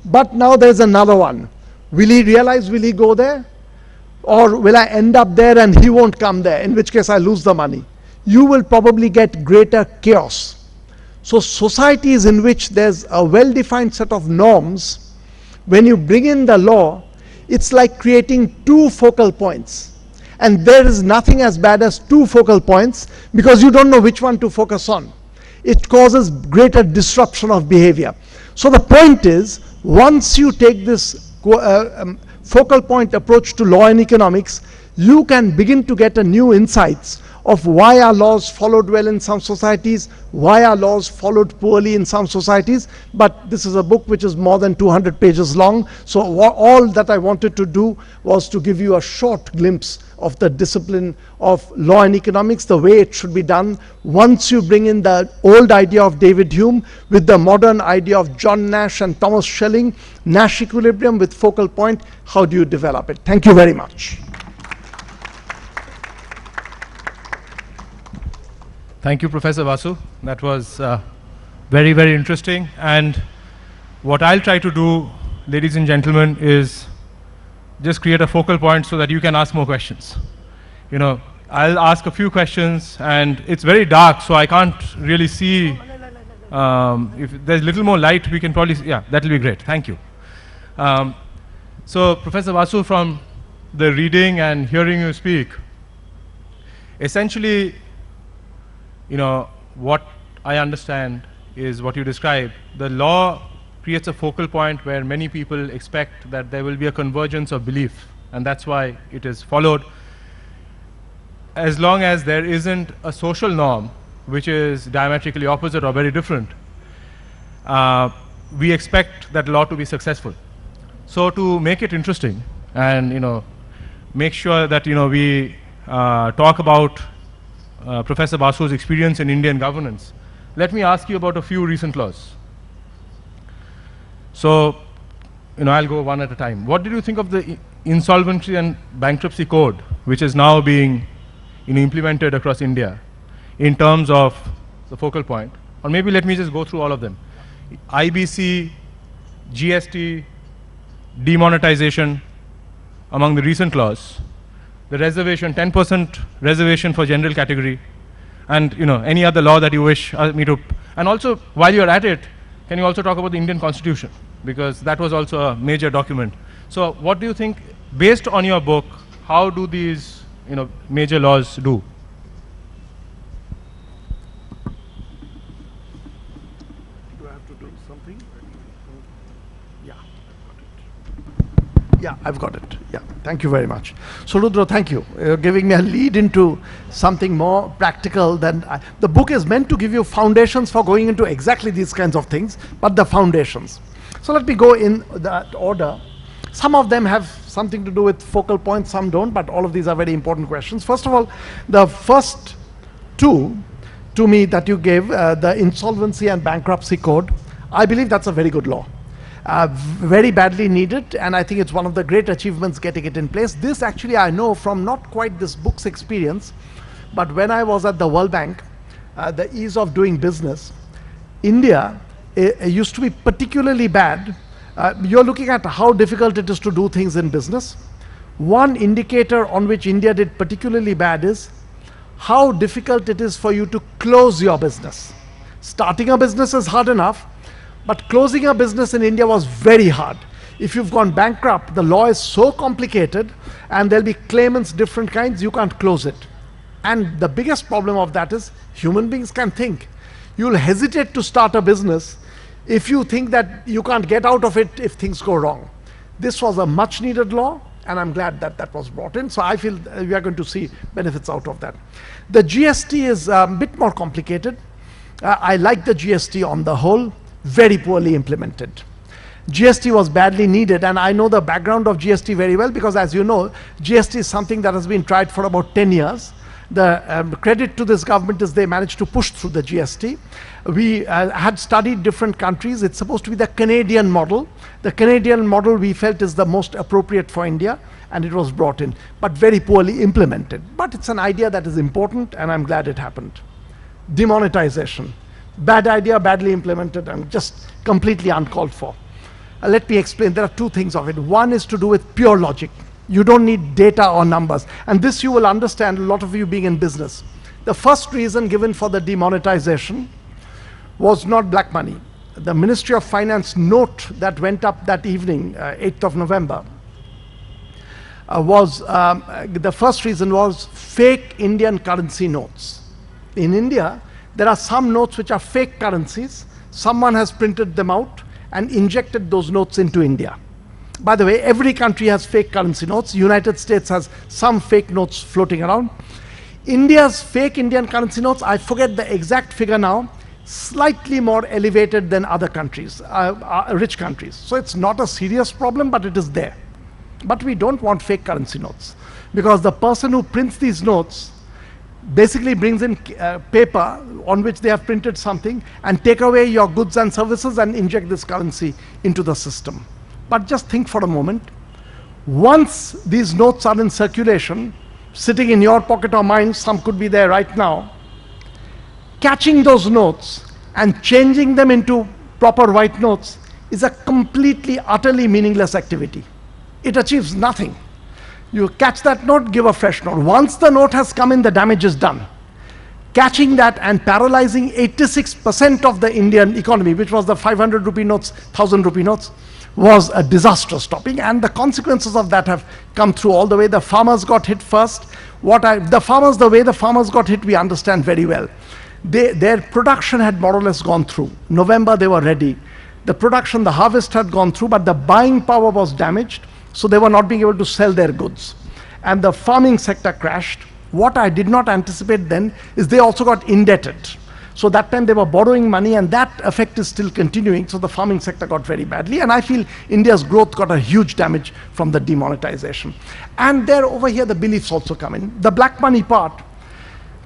But now there's another one. Will he realize, will he go there? Or will I end up there and he won't come there, in which case I lose the money? You will probably get greater chaos. So societies in which there's a well-defined set of norms, when you bring in the law, it's like creating two focal points. And there is nothing as bad as two focal points, because you don't know which one to focus on. It causes greater disruption of behavior. So the point is, once you take this focal point approach to law and economics, you can begin to get a new insights of why are laws followed well in some societies, why are laws followed poorly in some societies. But this is a book which is more than 200 pages long, so all that I wanted to do was to give you a short glimpse of the discipline of law and economics, the way it should be done. Once you bring in the old idea of David Hume with the modern idea of John Nash and Thomas Schelling, Nash equilibrium with focal point, how do you develop it? Thank you very much. Thank you, Professor Basu. That was very, very interesting. And what I'll try to do, ladies and gentlemen, is just create a focal point so that you can ask more questions. You know, I'll ask a few questions, and it's very dark, so I can't really see. If there's a little more light, we can probably, yeah, that'll be great. Thank you. So, Professor Basu, from the reading and hearing you speak, essentially, you know, what I understand is what you described. The law creates a focal point where many people expect that there will be a convergence of belief, and that's why it is followed. As long as there isn't a social norm which is diametrically opposite or very different, we expect that law to be successful. So to make it interesting and, you know, make sure that, you know, we talk about Professor Basu's experience in Indian governance, let me ask you about a few recent laws. So, you know, I'll go one at a time. What did you think of the Insolvency and Bankruptcy Code, which is now being, you know, implemented across India in terms of the focal point? Or maybe let me just go through all of them. IBC, GST, demonetization, among the recent laws. The reservation, 10% reservation for general category, and, you know, any other law that you wish me to. And also, while you're at it, can you also talk about the Indian Constitution? Because that was also a major document. So what do you think, based on your book, how do these, you know, major laws do? Do I have to do something? Yeah, I've got it. Yeah, thank you very much. So Rudra, thank you. You're giving me a lead into something more practical than the book is meant to give you foundations for going into exactly these kinds of things, but the foundations. So let me go in that order. Some of them have something to do with focal points, some don't, but all of these are very important questions. First of all, the first two to me that you gave, the Insolvency and Bankruptcy Code, I believe that's a very good law. Very badly needed, and I think it's one of the great achievements getting it in place. This actually I know from not quite this book's experience, but when I was at the World Bank, the ease of doing business, India used to be particularly bad. You're looking at how difficult it is to do things in business. One indicator on which India did particularly bad is how difficult it is for you to close your business. Starting a business is hard enough, but closing a business in India was very hard. If you've gone bankrupt, the law is so complicated and there'll be claimants, different kinds, you can't close it. And the biggest problem of that is human beings can think. You'll hesitate to start a business if you think that you can't get out of it if things go wrong. This was a much needed law, and I'm glad that that was brought in. So I feel we are going to see benefits out of that. The GST is a bit more complicated. I like the GST on the whole, very poorly implemented. GST was badly needed, and I know the background of GST very well because, as you know, GST is something that has been tried for about 10 years. The credit to this government is they managed to push through the GST. We had studied different countries. It's supposed to be the Canadian model. The Canadian model we felt is the most appropriate for India, and it was brought in, but very poorly implemented. But it's an idea that is important, and I'm glad it happened. Demonetization. Bad idea, badly implemented, and just completely uncalled for. Let me explain. There are two things of it. One is to do with pure logic. You don't need data or numbers. And this you will understand, a lot of you being in business. The first reason given for the demonetization was not black money. The Ministry of Finance note that went up that evening, 8th of November, the first reason was fake Indian currency notes. In India, there are some notes which are fake currencies. Someone has printed them out and injected those notes into India. By the way, every country has fake currency notes. United States has some fake notes floating around. India's fake Indian currency notes, I forget the exact figure now, slightly more elevated than other countries, rich countries. So it's not a serious problem, but it is there. But we don't want fake currency notes, because the person who prints these notes basically brings in paper on which they have printed something and take away your goods and services and inject this currency into the system. But just think for a moment. Once these notes are in circulation, sitting in your pocket or mine, some could be there right now, catching those notes and changing them into proper white notes is a completely, utterly meaningless activity. It achieves nothing. You catch that note, give a fresh note. Once the note has come in, the damage is done. Catching that and paralyzing 86% of the Indian economy, which was the 500 rupee notes, 1000 rupee notes, was a disastrous topic, and the consequences of that have come through all the way. The farmers got hit first. The way the farmers got hit, we understand very well. Their production had more or less gone through. November, they were ready. The production, the harvest had gone through, but the buying power was damaged, so they were not being able to sell their goods. And the farming sector crashed. What I did not anticipate then is they also got indebted. So that time they were borrowing money, and that effect is still continuing. So the farming sector got very badly, and I feel India's growth got a huge damage from the demonetization. And there, over here, the beliefs also come in. The black money part,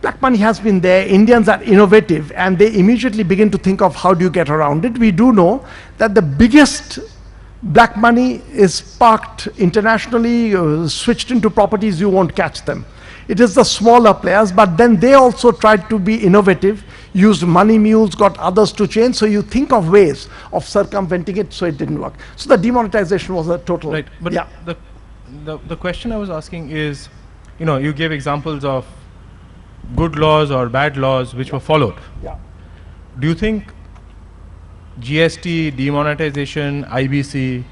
black money has been there. Indians are innovative, and they immediately begin to think of how do you get around it. We do know that the biggest black money is parked internationally, switched into properties, you won't catch them. It is the smaller players, but then they also tried to be innovative, used money mules, got others to change. So you think of ways of circumventing it, so it didn't work. So the demonetization was a total. Right, but yeah. The question I was asking is, you gave examples of good laws or bad laws which were followed. Yeah. Do you think GST, demonetization, IBC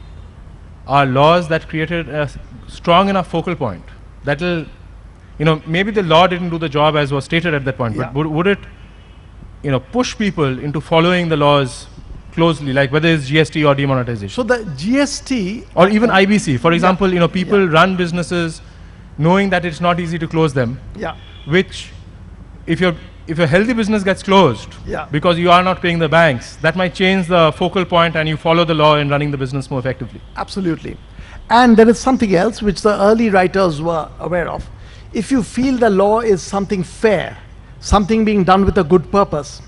are laws that created a strong enough focal point that will, maybe the law didn't do the job as was stated at that point, yeah. but would it, push people into following the laws closely, like whether it's GST or demonetization? So the GST or even IBC, for example, people yeah. run businesses knowing that it's not easy to close them. Yeah. Which, if your healthy business gets closed yeah. because you are not paying the banks, that might change the focal point and you follow the law in running the business more effectively. Absolutely. And there is something else which the early writers were aware of. If you feel the law is something fair, something being done with a good purpose,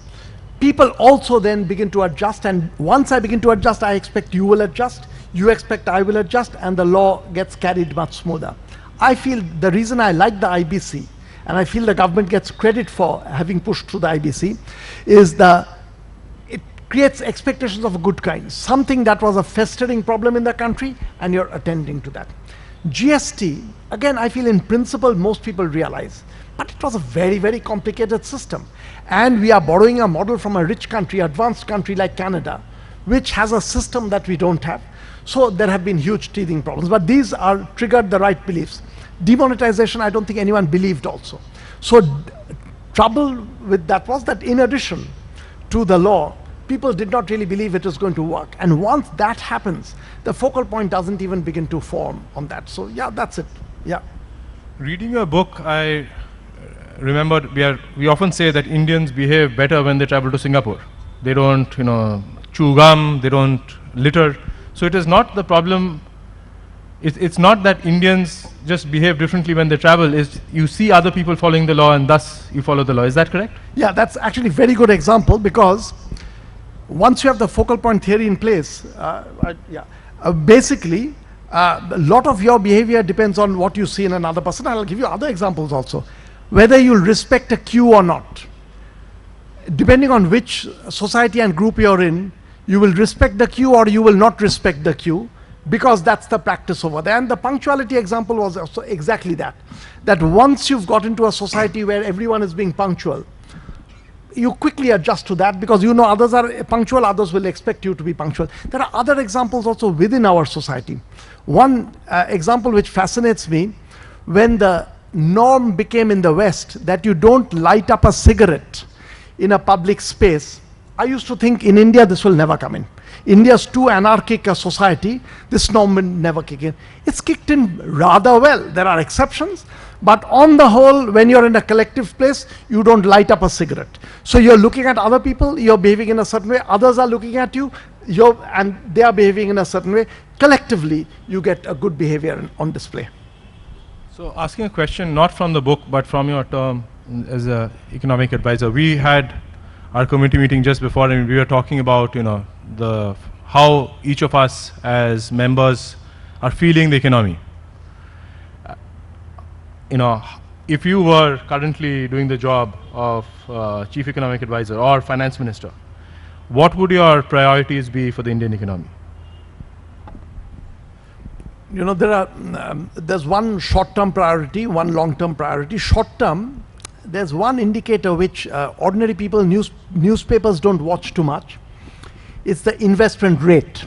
people also then begin to adjust, and once I begin to adjust, I expect you will adjust, you expect I will adjust, and the law gets carried much smoother. I feel the reason I like the IBC, and I feel the government gets credit for having pushed through the IBC, is it creates expectations of a good kind, something that was a festering problem in the country, and you're attending to that. GST, again, I feel in principle most people realize, but it was a very, very complicated system. And we are borrowing a model from a rich country, advanced country like Canada, which has a system that we don't have. So there have been huge teething problems, but these are triggered the right beliefs. Demonetization, I don't think anyone believed also. So trouble with that was that in addition to the law, people did not really believe it was going to work. And once that happens, the focal point doesn't even begin to form on that. So yeah, that's it. Yeah. Reading your book, I remember we often say that Indians behave better when they travel to Singapore. They don't, chew gum, they don't litter. So it is not the problem. It's not that Indians just behave differently when they travel. Is you see other people following the law and thus you follow the law. Is that correct? Yeah, that's actually a very good example, because once you have the focal point theory in place, basically, a lot of your behavior depends on what you see in another person. I'll give you other examples also. Whether you'll respect a queue or not. Depending on which society and group you're in, you will respect the queue or you will not respect the queue, because that's the practice over there. And the punctuality example was also exactly that. That once you've got into a society where everyone is being punctual, you quickly adjust to that, because you know others are punctual, others will expect you to be punctual. There are other examples also within our society. One example which fascinates me, when the norm became in the West that you don't light up a cigarette in a public space, I used to think in India this will never come in. India's too anarchic a society, this norm will never kick in. It's kicked in rather well. There are exceptions, but on the whole, when you're in a collective place, you don't light up a cigarette. So you're looking at other people, you're behaving in a certain way, others are looking at you, and they are behaving in a certain way. Collectively, you get a good behavior on display. So asking a question not from the book, but from your term as an economic advisor. We had our committee meeting just before, and we were talking about, how each of us as members are feeling the economy. If you were currently doing the job of chief economic advisor or finance minister, what would your priorities be for the Indian economy? There's one short-term priority, one long-term priority. Short-term, there's one indicator which ordinary people, newspapers don't watch too much. It's the investment rate,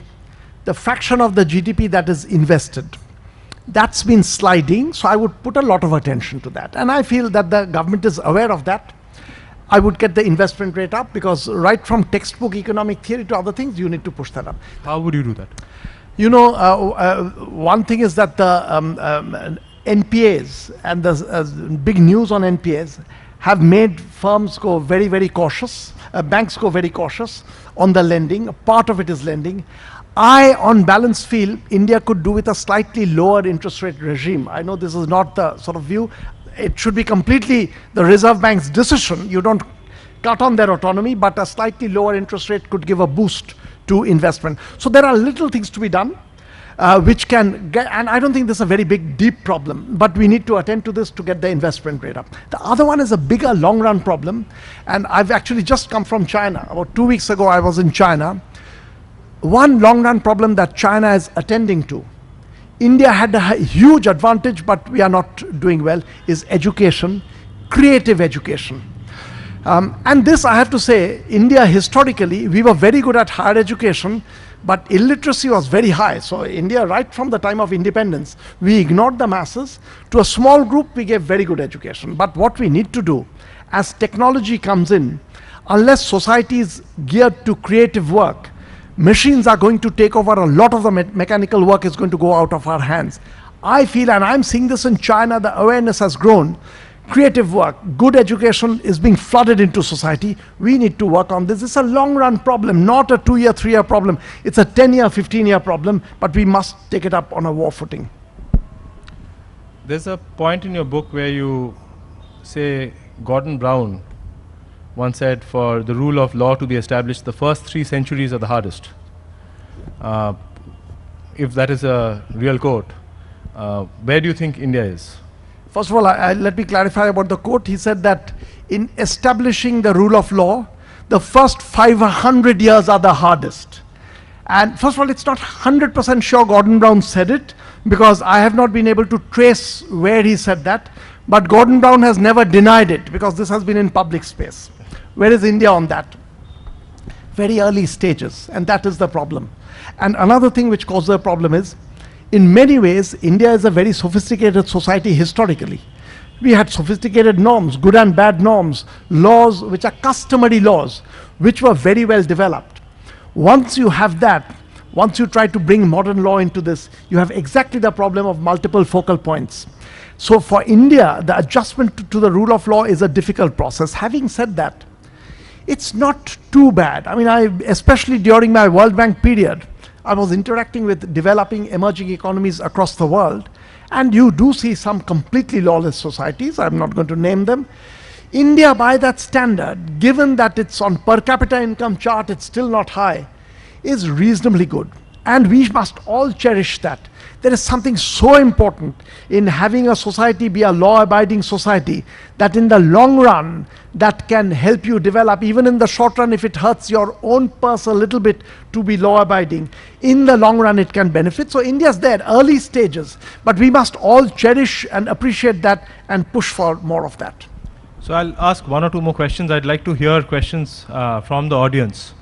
the fraction of the GDP that is invested. That's been sliding, so I would put a lot of attention to that. And I feel that the government is aware of that. I would get the investment rate up, because right from textbook economic theory to other things, you need to push that up. How would you do that? One thing is that the NPAs and the big news on NPAs have made firms go very, very cautious, banks go very cautious on the lending. Part of it is lending. I, on balance, feel India could do with a slightly lower interest rate regime. I know this is not the sort of view. It should be completely the Reserve Bank's decision. You don't cut on their autonomy, but a slightly lower interest rate could give a boost to investment. So there are little things to be done, which can get, and I don't think this is a very big, deep problem, but we need to attend to this to get the investment rate up. The other one is a bigger long-run problem, and I've actually just come from China. About 2 weeks ago, I was in China. One long-run problem that China is attending to, India had a huge advantage, but we are not doing well, is education, creative education. And this, I have to say, India historically, we were very good at higher education, but illiteracy was very high. So India, right from the time of independence, we ignored the masses. To a small group, we gave very good education. But what we need to do, as technology comes in, unless society is geared to creative work, machines are going to take over. A lot of the mechanical work is going to go out of our hands. I feel, and I'm seeing this in China, the awareness has grown. Creative work, good education is being flooded into society. We need to work on this. It's a long-run problem, not a 2-year, 3-year problem. It's a 10-year, 15-year problem, but we must take it up on a war footing. There's a point in your book where you say Gordon Brown once said, for the rule of law to be established, the first 3 centuries are the hardest. If that is a real quote, where do you think India is? First of all, let me clarify about the quote. He said that in establishing the rule of law, the first 500 years are the hardest. And first of all, it's not 100% sure Gordon Brown said it, because I have not been able to trace where he said that. But Gordon Brown has never denied it, because this has been in public space. Where is India on that? very early stages, and that is the problem. And another thing which causes the problem is, in many ways, India is a very sophisticated society historically. We had sophisticated norms, good and bad norms, laws which are customary laws, which were very well developed. Once you have that, once you try to bring modern law into this, you have exactly the problem of multiple focal points. So for India, the adjustment to the rule of law is a difficult process. Having said that, it's not too bad. I mean, especially during my World Bank period, I was interacting with developing emerging economies across the world, and you do see some completely lawless societies. I'm not going to name them. India, by that standard, given that it's on per capita income chart, it's still not high, is reasonably good. And we must all cherish that. There is something so important in having a society be a law-abiding society that in the long run, that can help you develop, even in the short run, if it hurts your own purse a little bit to be law-abiding, in the long run it can benefit. So India's there, early stages, but we must all cherish and appreciate that and push for more of that. So I'll ask one or two more questions. I'd like to hear questions from the audience.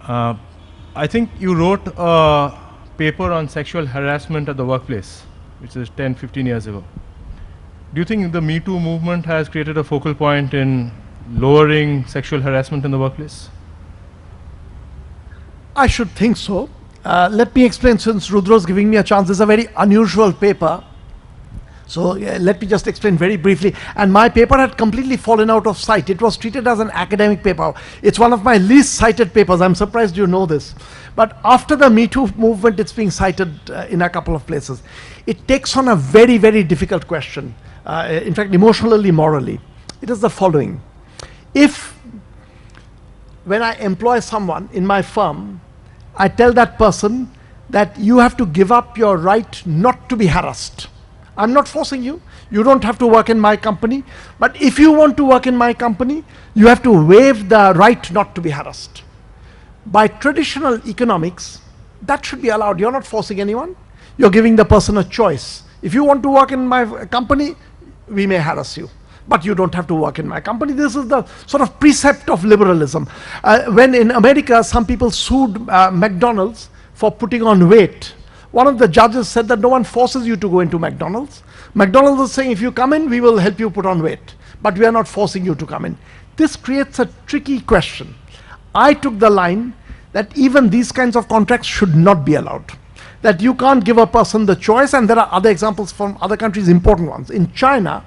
I think you wrote a paper on sexual harassment at the workplace, which is 10, 15 years ago. Do you think the Me Too movement has created a focal point in lowering sexual harassment in the workplace? I should think so. Let me explain, since Rudra's giving me a chance. This is a very unusual paper. So let me just explain very briefly. And my paper had completely fallen out of sight. It was treated as an academic paper. It's one of my least cited papers. I'm surprised you know this. But after the Me Too movement, it's being cited in a couple of places. It takes on a very, very difficult question. In fact, emotionally, morally. It is the following. If, when I employ someone in my firm, I tell that person that you have to give up your right not to be harassed. I'm not forcing you. You don't have to work in my company. But if you want to work in my company, you have to waive the right not to be harassed. By traditional economics, that should be allowed. You're not forcing anyone. You're giving the person a choice. If you want to work in my company, we may harass you, but you don't have to work in my company. This is the sort of precept of liberalism. When in America, some people sued McDonald's for putting on weight, one of the judges said that no one forces you to go into McDonald's. McDonald's is saying, if you come in, we will help you put on weight, but we are not forcing you to come in. This creates a tricky question. I took the line that even these kinds of contracts should not be allowed. That you can't give a person the choice, and there are other examples from other countries, important ones. In China,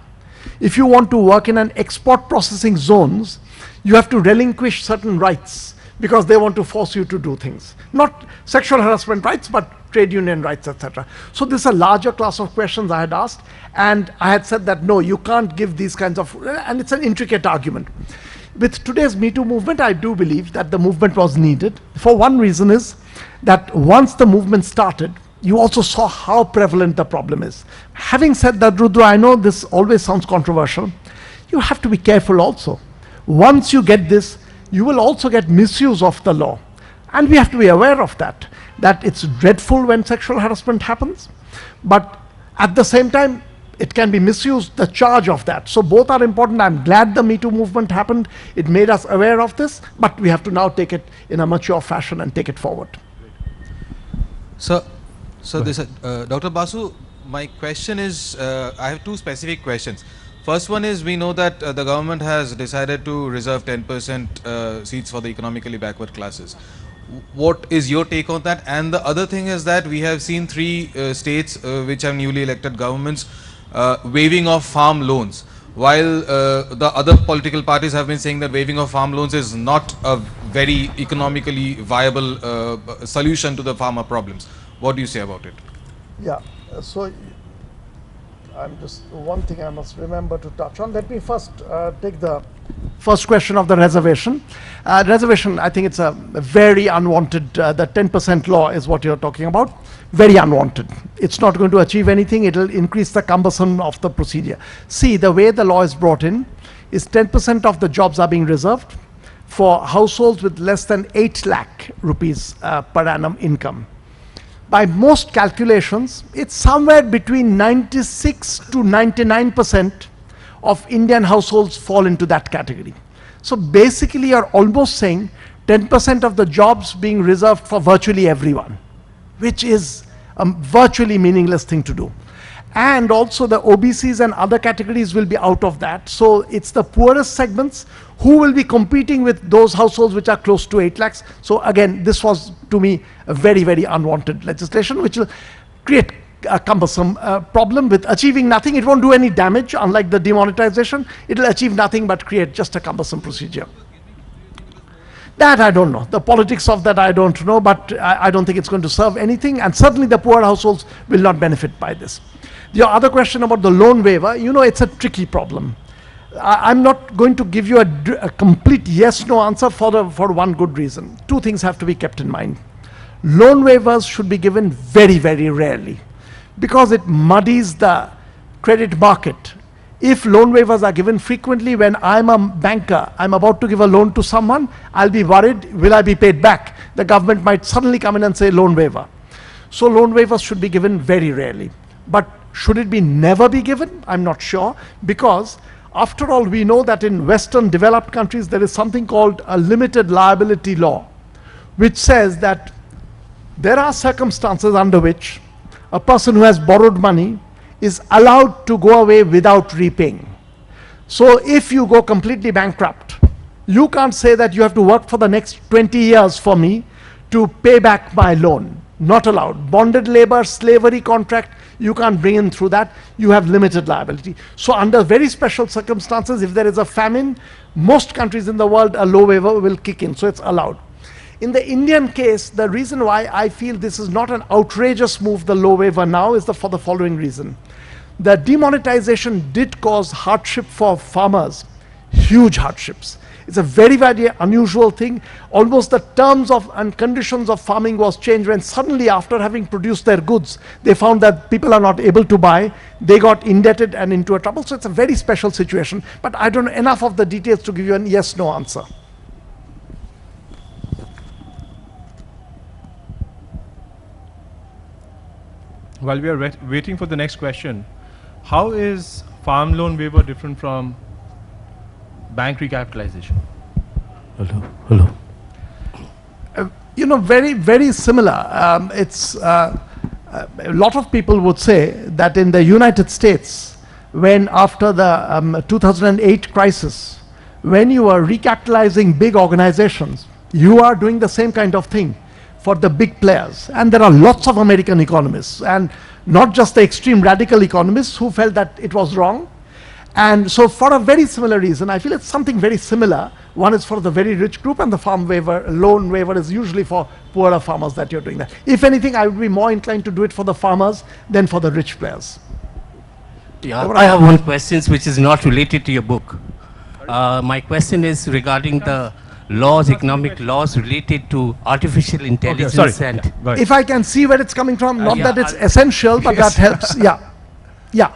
if you want to work in an export processing zones, you have to relinquish certain rights because they want to force you to do things. Not sexual harassment rights, but trade union rights, etc. So this is a larger class of questions I had asked, and I had said that no, you can't give these kinds of, and it's an intricate argument. With today's Me Too movement, I do believe that the movement was needed. For one reason is that once the movement started, you also saw how prevalent the problem is. Having said that, Rudra, I know this always sounds controversial. You have to be careful also. Once you get this, you will also get misuse of the law. And we have to be aware of that it's dreadful when sexual harassment happens, but at the same time, it can be misused, the charge of that. So both are important. I'm glad the Me Too movement happened. It made us aware of this, but we have to now take it in a mature fashion and take it forward. So this, Dr. Basu, my question is, I have two specific questions. First one is, we know that the government has decided to reserve 10% seats for the economically backward classes. What is your take on that? And the other thing is that we have seen three states which have newly elected governments waiving of farm loans, while the other political parties have been saying that waiving of farm loans is not a very economically viable solution to the farmer problems. What do you say about it? Yeah, so I'm just one thing I must remember to touch on. Let me first take the first question of the reservation. Reservation, I think it's a very unwanted, the 10% law is what you're talking about. Very unwanted. It's not going to achieve anything. It'll increase the cumbersome of the procedure. See, the way the law is brought in is 10% of the jobs are being reserved for households with less than 8 lakh rupees per annum income. By most calculations, it's somewhere between 96 to 99% of Indian households fall into that category. So basically, you're almost saying 10% of the jobs being reserved for virtually everyone, which is a virtually meaningless thing to do. And also the OBCs and other categories will be out of that. So it's the poorest segments who will be competing with those households which are close to 8 lakhs. So again, this was to me a very, very unwanted legislation, which will create a cumbersome problem with achieving nothing. It won't do any damage, unlike the demonetization. It will achieve nothing but create just a cumbersome procedure. That I don't know. The politics of that I don't know, but I don't think it's going to serve anything, and certainly the poor households will not benefit by this. Your other question about the loan waiver, you know, it's a tricky problem. I'm not going to give you a complete yes-no answer for one good reason. Two things have to be kept in mind. Loan waivers should be given very, very rarely because it muddies the credit market. If loan waivers are given frequently, when I'm a banker, I'm about to give a loan to someone, I'll be worried, will I be paid back? The government might suddenly come in and say loan waiver. So loan waivers should be given very rarely. But should it be never be given? I'm not sure, because after all, we know that in Western developed countries, there is something called a limited liability law, which says that there are circumstances under which a person who has borrowed money is allowed to go away without repaying. So if you go completely bankrupt, you can't say that you have to work for the next 20 years for me to pay back my loan. Not allowed. Bonded labor, slavery contract, you can't bring in through that. You have limited liability. So under very special circumstances, if there is a famine, most countries in the world, a low waiver will kick in. So it's allowed. In the Indian case, the reason why I feel this is not an outrageous move, the low waiver now, is for the following reason. The demonetization did cause hardship for farmers, huge hardships. It's a very, very unusual thing. Almost the terms of and conditions of farming was changed when suddenly, after having produced their goods, they found that people are not able to buy. They got indebted and into a trouble. So it's a very special situation. But I don't know enough of the details to give you a yes-no answer. While we are waiting for the next question, how is farm loan waiver different from bank recapitalization? Hello. You know, very, very similar. A lot of people would say that in the United States, when after the 2008 crisis, when you are recapitalizing big organizations, you are doing the same kind of thing for the big players. And there are lots of American economists, and not just the extreme radical economists who felt that it was wrong. And so for a very similar reason, I feel it's something very similar. One is for the very rich group, and the farm waiver, loan waiver is usually for poorer farmers that you're doing that. If anything, I would be more inclined to do it for the farmers than for the rich players. Yeah, I have one question which is not related to your book. My question is regarding the laws, economic laws related to artificial intelligence and... If I can see where it's coming from, not yeah, that it's essential, but that helps. Yeah.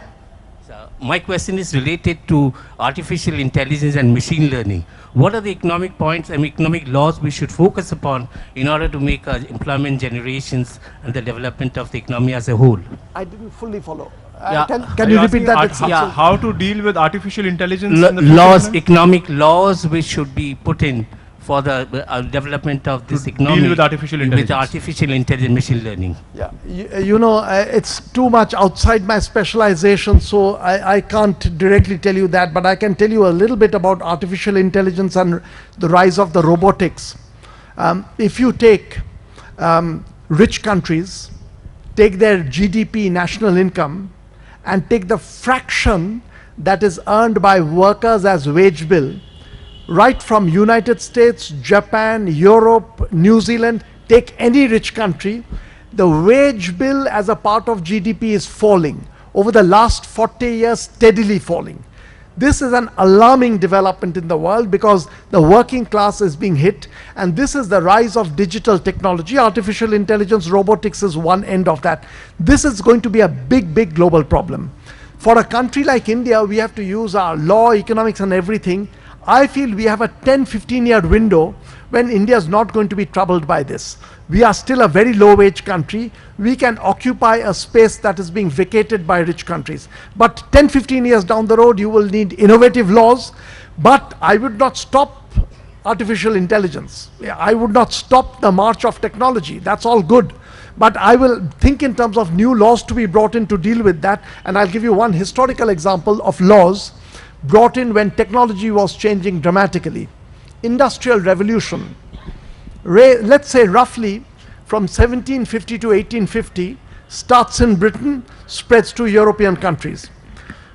My question is related to artificial intelligence and machine learning. What are the economic points and economic laws we should focus upon in order to make employment generations and the development of the economy as a whole? I didn't fully follow. Yeah. Can you repeat that? How to deal with artificial intelligence? Laws, economic laws which should be put in for the development of this economy. Deal with artificial intelligence. With artificial intelligence, machine learning. Yeah, you know, it's too much outside my specialization, so I can't directly tell you that, but I can tell you a little bit about artificial intelligence and the rise of the robotics. If you take rich countries, take their GDP, national income, and take the fraction that is earned by workers as wage bill, right from United States, Japan, Europe, New Zealand, take any rich country, the wage bill as a part of GDP is falling. Over the last 40 years, steadily falling. This is an alarming development in the world because the working class is being hit, and this is the rise of digital technology. Artificial intelligence, robotics is one end of that. This is going to be a big, big global problem. For a country like India, we have to use our law, economics and everything. I feel we have a 10-15 year window when India is not going to be troubled by this. We are still a very low wage country. We can occupy a space that is being vacated by rich countries. But 10-15 years down the road, you will need innovative laws. But I would not stop artificial intelligence. I would not stop the march of technology. That's all good. But I will think in terms of new laws to be brought in to deal with that. And I'll give you one historical example of laws brought in when technology was changing dramatically. Industrial Revolution. Let's say roughly from 1750 to 1850, starts in Britain, spreads to European countries.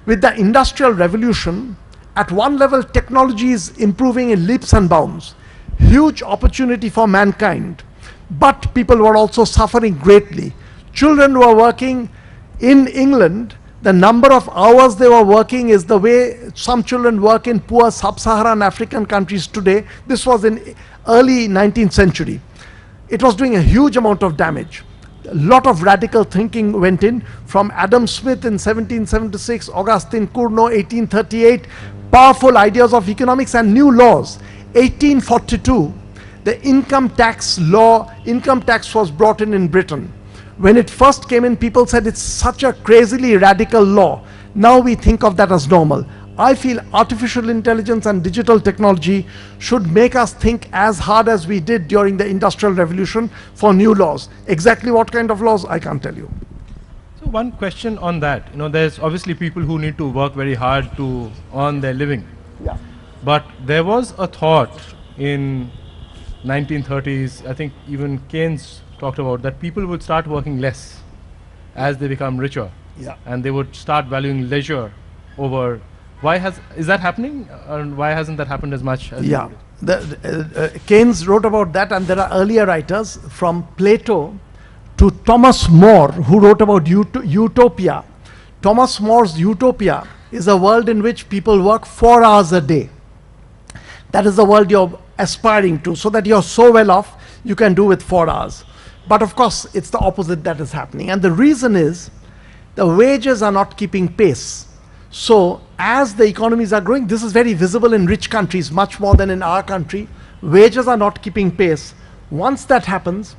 With the Industrial Revolution, at one level, technology is improving in leaps and bounds. Huge opportunity for mankind. But people were also suffering greatly. Children were working in England. The number of hours they were working is the way some children work in poor sub-Saharan African countries today. This was in early 19th century. It was doing a huge amount of damage. A lot of radical thinking went in, from Adam Smith in 1776, Augustine Cournot 1838, powerful ideas of economics and new laws. 1842, the income tax was brought in Britain. When it first came in, people said it's such a crazily radical law. Now we think of that as normal. I feel artificial intelligence and digital technology should make us think as hard as we did during the Industrial Revolution for new laws. Exactly what kind of laws, I can't tell you. So one question on that. There's obviously people who need to work very hard to earn their living. Yeah. But there was a thought in 1930s, I think even Keynes talked about, that people would start working less as they become richer. Yeah. And they would start valuing leisure over. Is that happening, and why hasn't that happened as much as? Yeah, Keynes wrote about that, and there are earlier writers from Plato to Thomas More who wrote about utopia. Thomas More's utopia is a world in which people work 4 hours a day. That is the world you're aspiring to, so that you're so well off you can do with 4 hours. But of course, it's the opposite that is happening, and the reason is the wages are not keeping pace. So as the economies are growing, this is very visible in rich countries, much more than in our country. Wages are not keeping pace. Once that happens,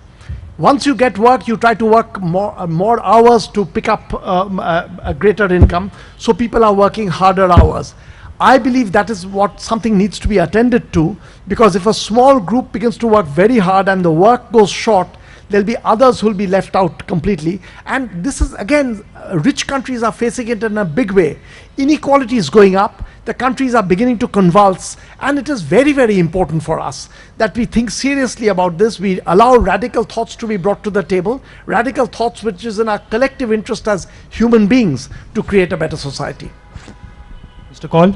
once you get work, you try to work more hours to pick up a greater income. So people are working harder hours. I believe that is what something needs to be attended to, because if a small group begins to work very hard and the work goes short, there'll be others who will be left out completely. And this is, again, rich countries are facing it in a big way. Inequality is going up, the countries are beginning to convulse, and it is very, very important for us that we think seriously about this. We allow radical thoughts to be brought to the table, radical thoughts which is in our collective interest as human beings to create a better society. Mr. Kaul?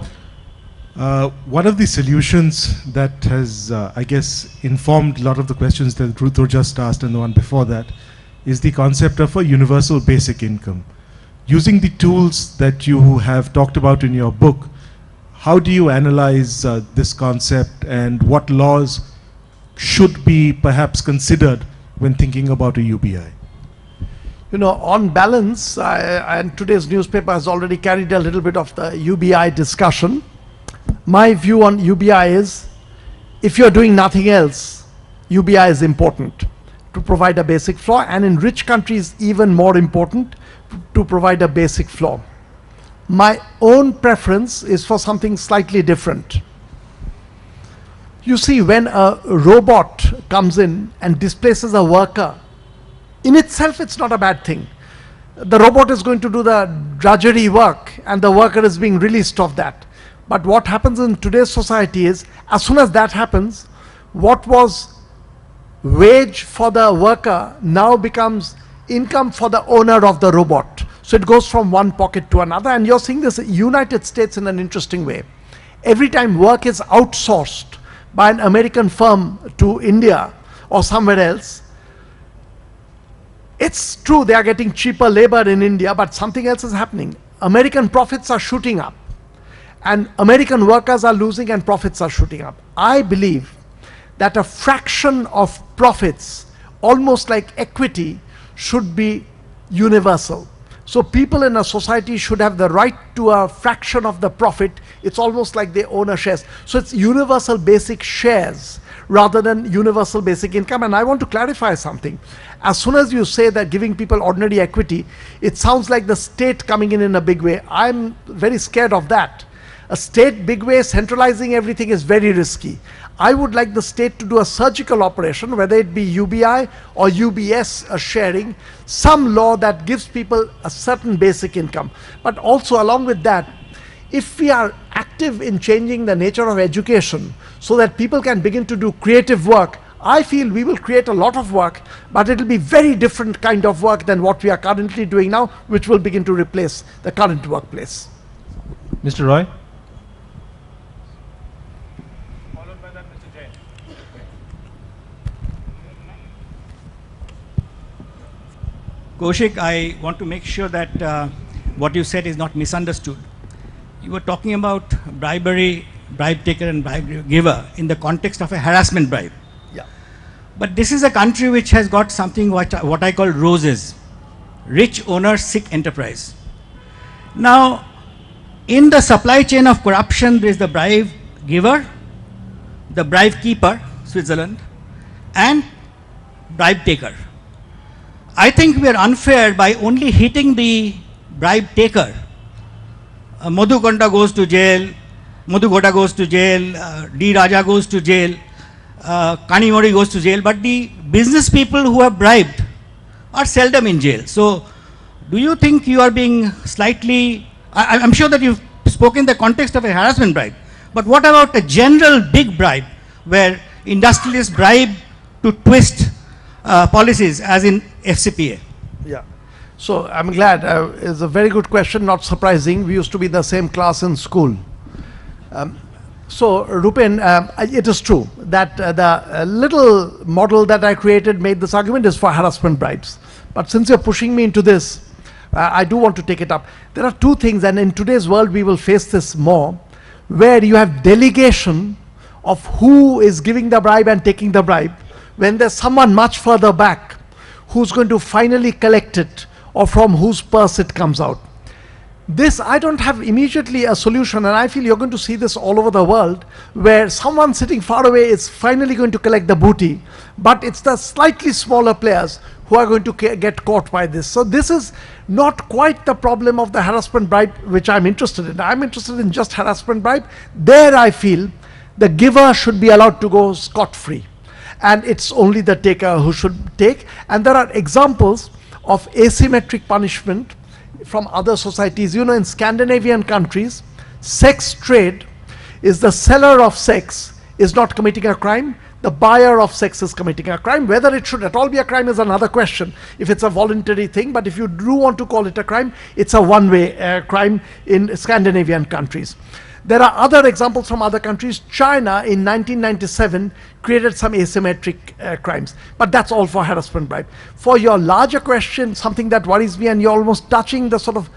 One of the solutions that has, I guess, informed a lot of the questions that Rudra just asked and the one before that is the concept of a universal basic income. Using the tools that you have talked about in your book, how do you analyze this concept, and what laws should be perhaps considered when thinking about a UBI? On balance, and today's newspaper has already carried a little bit of the UBI discussion. My view on UBI is, if you're doing nothing else, UBI is important to provide a basic floor, and in rich countries even more important to provide a basic floor. My own preference is for something slightly different. You see, when a robot comes in and displaces a worker, in itself it's not a bad thing. The robot is going to do the drudgery work and the worker is being released of that. But what happens in today's society is, as soon as that happens, what was wage for the worker now becomes income for the owner of the robot. So it goes from one pocket to another, and you're seeing this in the United States in an interesting way. Every time work is outsourced by an American firm to India or somewhere else, it's true they are getting cheaper labor in India, but something else is happening. American profits are shooting up, and American workers are losing and profits are shooting up. I believe that a fraction of profits, almost like equity, should be universal. So people in a society should have the right to a fraction of the profit. It's almost like they own a shares. So it's universal basic shares rather than universal basic income. And I want to clarify something. As soon as you say that giving people ordinary equity, it sounds like the state coming in a big way. I'm very scared of that. A state big way centralizing everything is very risky. I would like the state to do a surgical operation, whether it be UBI or UBS sharing, some law that gives people a certain basic income. But also along with that, if we are active in changing the nature of education so that people can begin to do creative work, I feel we will create a lot of work, but it will be very different kind of work than what we are currently doing now, which will begin to replace the current workplace. Mr. Roy? Kaushik, I want to make sure that what you said is not misunderstood. You were talking about bribery, bribe taker and bribe giver in the context of a harassment bribe. Yeah. But this is a country which has got something what I call roses, rich owner, sick enterprise. Now, in the supply chain of corruption, there is the bribe giver, the bribe keeper, Switzerland, and bribe taker. I think we are unfair by only hitting the bribe taker. Madhu Konda goes to jail, Madhu Goda goes to jail, D. Raja goes to jail, Kanimori goes to jail, but the business people who have bribed are seldom in jail. So, do you think you are being slightly, I'm sure that you've spoken in the context of a harassment bribe, but what about a general big bribe where industrialists bribe to twist policies as in FCPA? Yeah. So I'm glad. It's a very good question, not surprising. We used to be in the same class in school. So Rupen, it is true that the little model that I created made this argument is for harassment bribes. But since you're pushing me into this, I do want to take it up. There are two things, and in today's world we will face this more, where you have delegation of who is giving the bribe and taking the bribe, when there's someone much further back who's going to finally collect it, or from whose purse it comes out. This, I don't have immediately a solution, and I feel you're going to see this all over the world, where someone sitting far away is finally going to collect the booty, but it's the slightly smaller players who are going to get caught by this. So this is not quite the problem of the harassment bribe which I'm interested in. I'm interested in just harassment bribe. There I feel the giver should be allowed to go scot-free, and it's only the taker who should take. And there are examples of asymmetric punishment from other societies. You know, in Scandinavian countries, sex trade is the seller of sex is not committing a crime, the buyer of sex is committing a crime. Whether it should at all be a crime is another question, if it's a voluntary thing, but if you do want to call it a crime, it's a one-way crime in Scandinavian countries. There are other examples from other countries. China in 1997 created some asymmetric crimes, but that's all for harassment bribe. For your larger question, something that worries me, and you're almost touching the sort of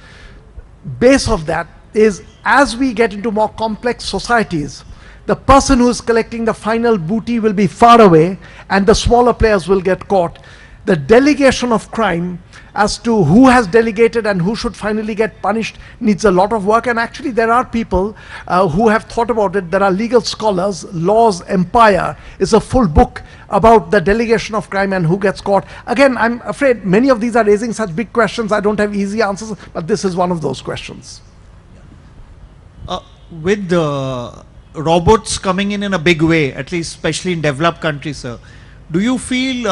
base of that, is as we get into more complex societies, the person who is collecting the final booty will be far away and the smaller players will get caught. The delegation of crime as to who has delegated and who should finally get punished needs a lot of work, and actually there are people who have thought about it. There are legal scholars. Law's Empire is a full book about the delegation of crime and who gets caught. Again, I'm afraid many of these are raising such big questions. I don't have easy answers, but this is one of those questions. With the robots coming in a big way, at least especially in developed countries, sir, do you feel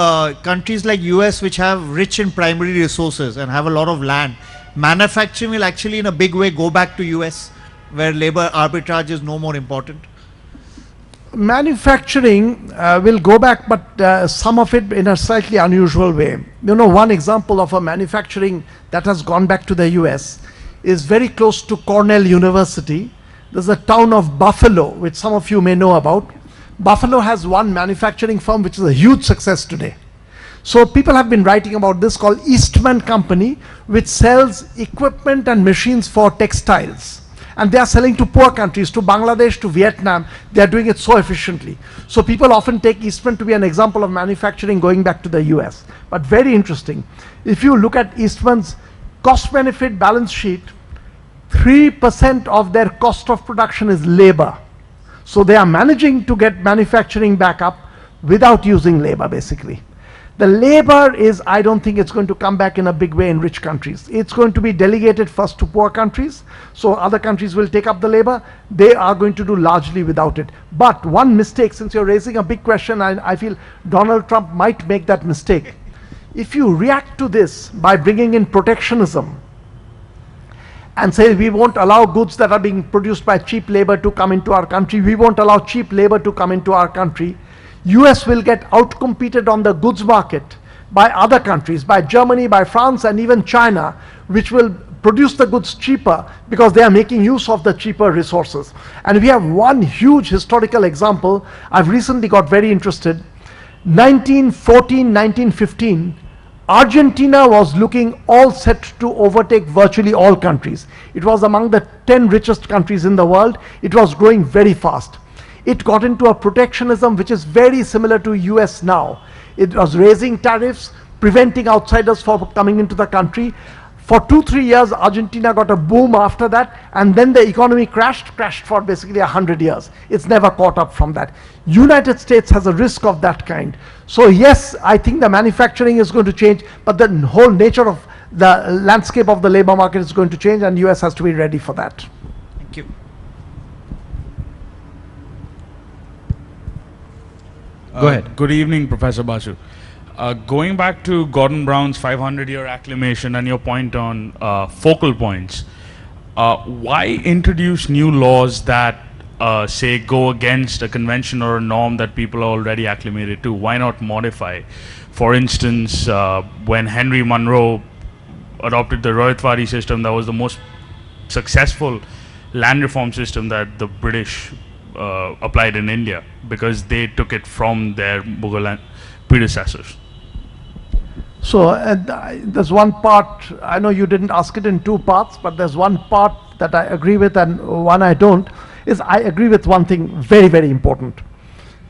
countries like US, which have rich in primary resources and have a lot of land, manufacturing will actually in a big way go back to US, where labor arbitrage is no more important? Manufacturing will go back, but some of it in a slightly unusual way. You know, one example of a manufacturing that has gone back to the US is very close to Cornell University. There's a town of Buffalo, which some of you may know about. Buffalo has one manufacturing firm which is a huge success today. So people have been writing about this, called Eastman Company, which sells equipment and machines for textiles. And they are selling to poor countries, to Bangladesh, to Vietnam. They are doing it so efficiently. So people often take Eastman to be an example of manufacturing going back to the US. But very interesting. If you look at Eastman's cost-benefit balance sheet, 3% of their cost of production is labor. So they are managing to get manufacturing back up without using labor, basically. The labor is, I don't think it's going to come back in a big way in rich countries. It's going to be delegated first to poor countries, so other countries will take up the labor. They are going to do largely without it. But one mistake, since you're raising a big question, I feel Donald Trump might make that mistake. If you react to this by bringing in protectionism and say we won't allow goods that are being produced by cheap labor to come into our country, we won't allow cheap labor to come into our country, US will get outcompeted on the goods market by other countries, by Germany, by France, and even China, which will produce the goods cheaper because they are making use of the cheaper resources. And we have one huge historical example. I've recently got very interested. 1914, 1915, Argentina was looking all set to overtake virtually all countries. It was among the 10 richest countries in the world. It was growing very fast. It got into a protectionism which is very similar to US now. It was raising tariffs, preventing outsiders from coming into the country. For 2-3 years, Argentina got a boom after that, and then the economy crashed for basically 100 years. It's never caught up from that. United States has a risk of that kind. So yes, I think the manufacturing is going to change, but the whole nature of the landscape of the labor market is going to change, and US has to be ready for that. Thank you. Go ahead. Good evening, Professor Basu. Going back to Gordon Brown's 500-year acclamation and your point on focal points, why introduce new laws that, say, go against a convention or a norm that people are already acclimated to? Why not modify? For instance, when Henry Monroe adopted the Rohitwari system, that was the most successful land reform system that the British applied in India, because they took it from their Mughal predecessors. So there's one part, I know you didn't ask it in two parts, but there's one part that I agree with and one I don't, is I agree with one thing very, very important.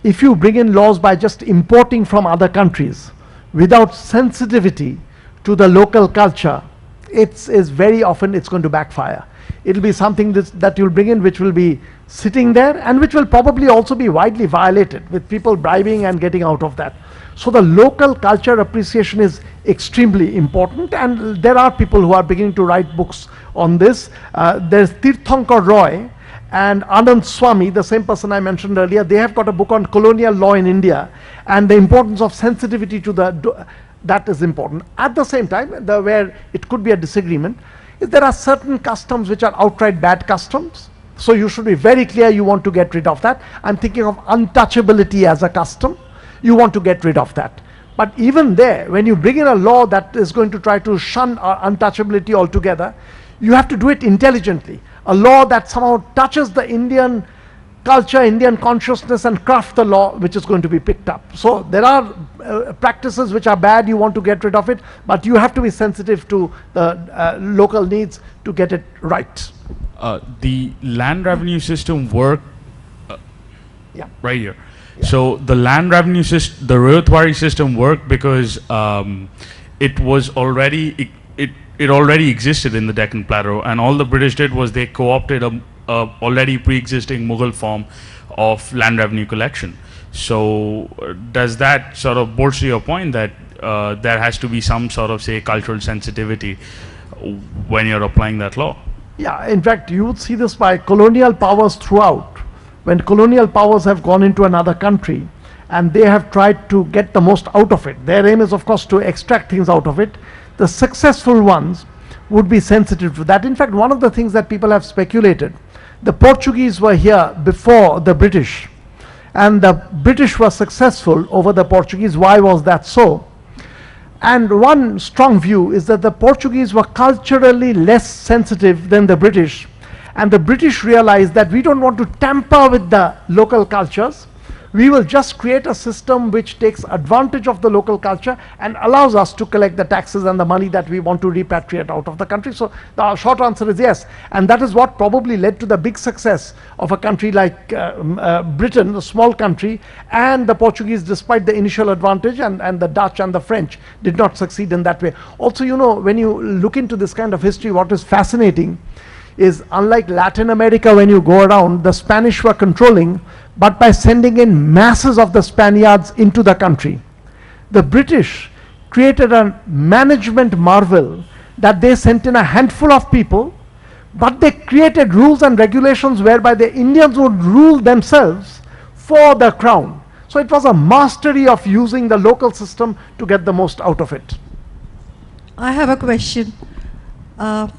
If you bring in laws by just importing from other countries without sensitivity to the local culture, it's very often it's going to backfire. It'll be something that you'll bring in which will be sitting there and which will probably also be widely violated, with people bribing and getting out of that. So the local culture appreciation is extremely important, and there are people who are beginning to write books on this. There's Tirthankar Roy and Anand Swami, the same person I mentioned earlier. They have got a book on colonial law in India and the importance of sensitivity to that is important. At the same time, where it could be a disagreement, is there are certain customs which are outright bad customs. So you should be very clear you want to get rid of that. I'm thinking of untouchability as a custom. You want to get rid of that. But even there, when you bring in a law that is going to try to shun untouchability altogether, you have to do it intelligently. A law that somehow touches the Indian culture, Indian consciousness, and craft the law which is going to be picked up. So there are practices which are bad, you want to get rid of it, but you have to be sensitive to the local needs to get it right. The land revenue system worked Yeah. right here. Yeah. So the land revenue system, the Rohitwari system worked because it was already it already existed in the Deccan Plateau, and all the British did was they co-opted a already pre-existing Mughal form of land revenue collection. So does that sort of bolster your point that there has to be some sort of, say, cultural sensitivity when you're applying that law? Yeah, in fact, you would see this by colonial powers throughout. When colonial powers have gone into another country and they have tried to get the most out of it, their aim is, of course, to extract things out of it. The successful ones would be sensitive to that. In fact, one of the things that people have speculated, the Portuguese were here before the British, and the British were successful over the Portuguese. Why was that so? And one strong view is that the Portuguese were culturally less sensitive than the British, and the British realized that we don't want to tamper with the local cultures. We will just create a system which takes advantage of the local culture and allows us to collect the taxes and the money that we want to repatriate out of the country. So the short answer is yes. And that is what probably led to the big success of a country like Britain, a small country, and the Portuguese, despite the initial advantage, and the Dutch and the French did not succeed in that way. Also, you know, when you look into this kind of history, what is fascinating is, unlike Latin America, when you go around, the Spanish were controlling, but by sending in masses of the Spaniards into the country, The British created a management marvel that they sent in a handful of people, but they created rules and regulations whereby the Indians would rule themselves for the crown. So it was a mastery of using the local system to get the most out of it. I have a question. I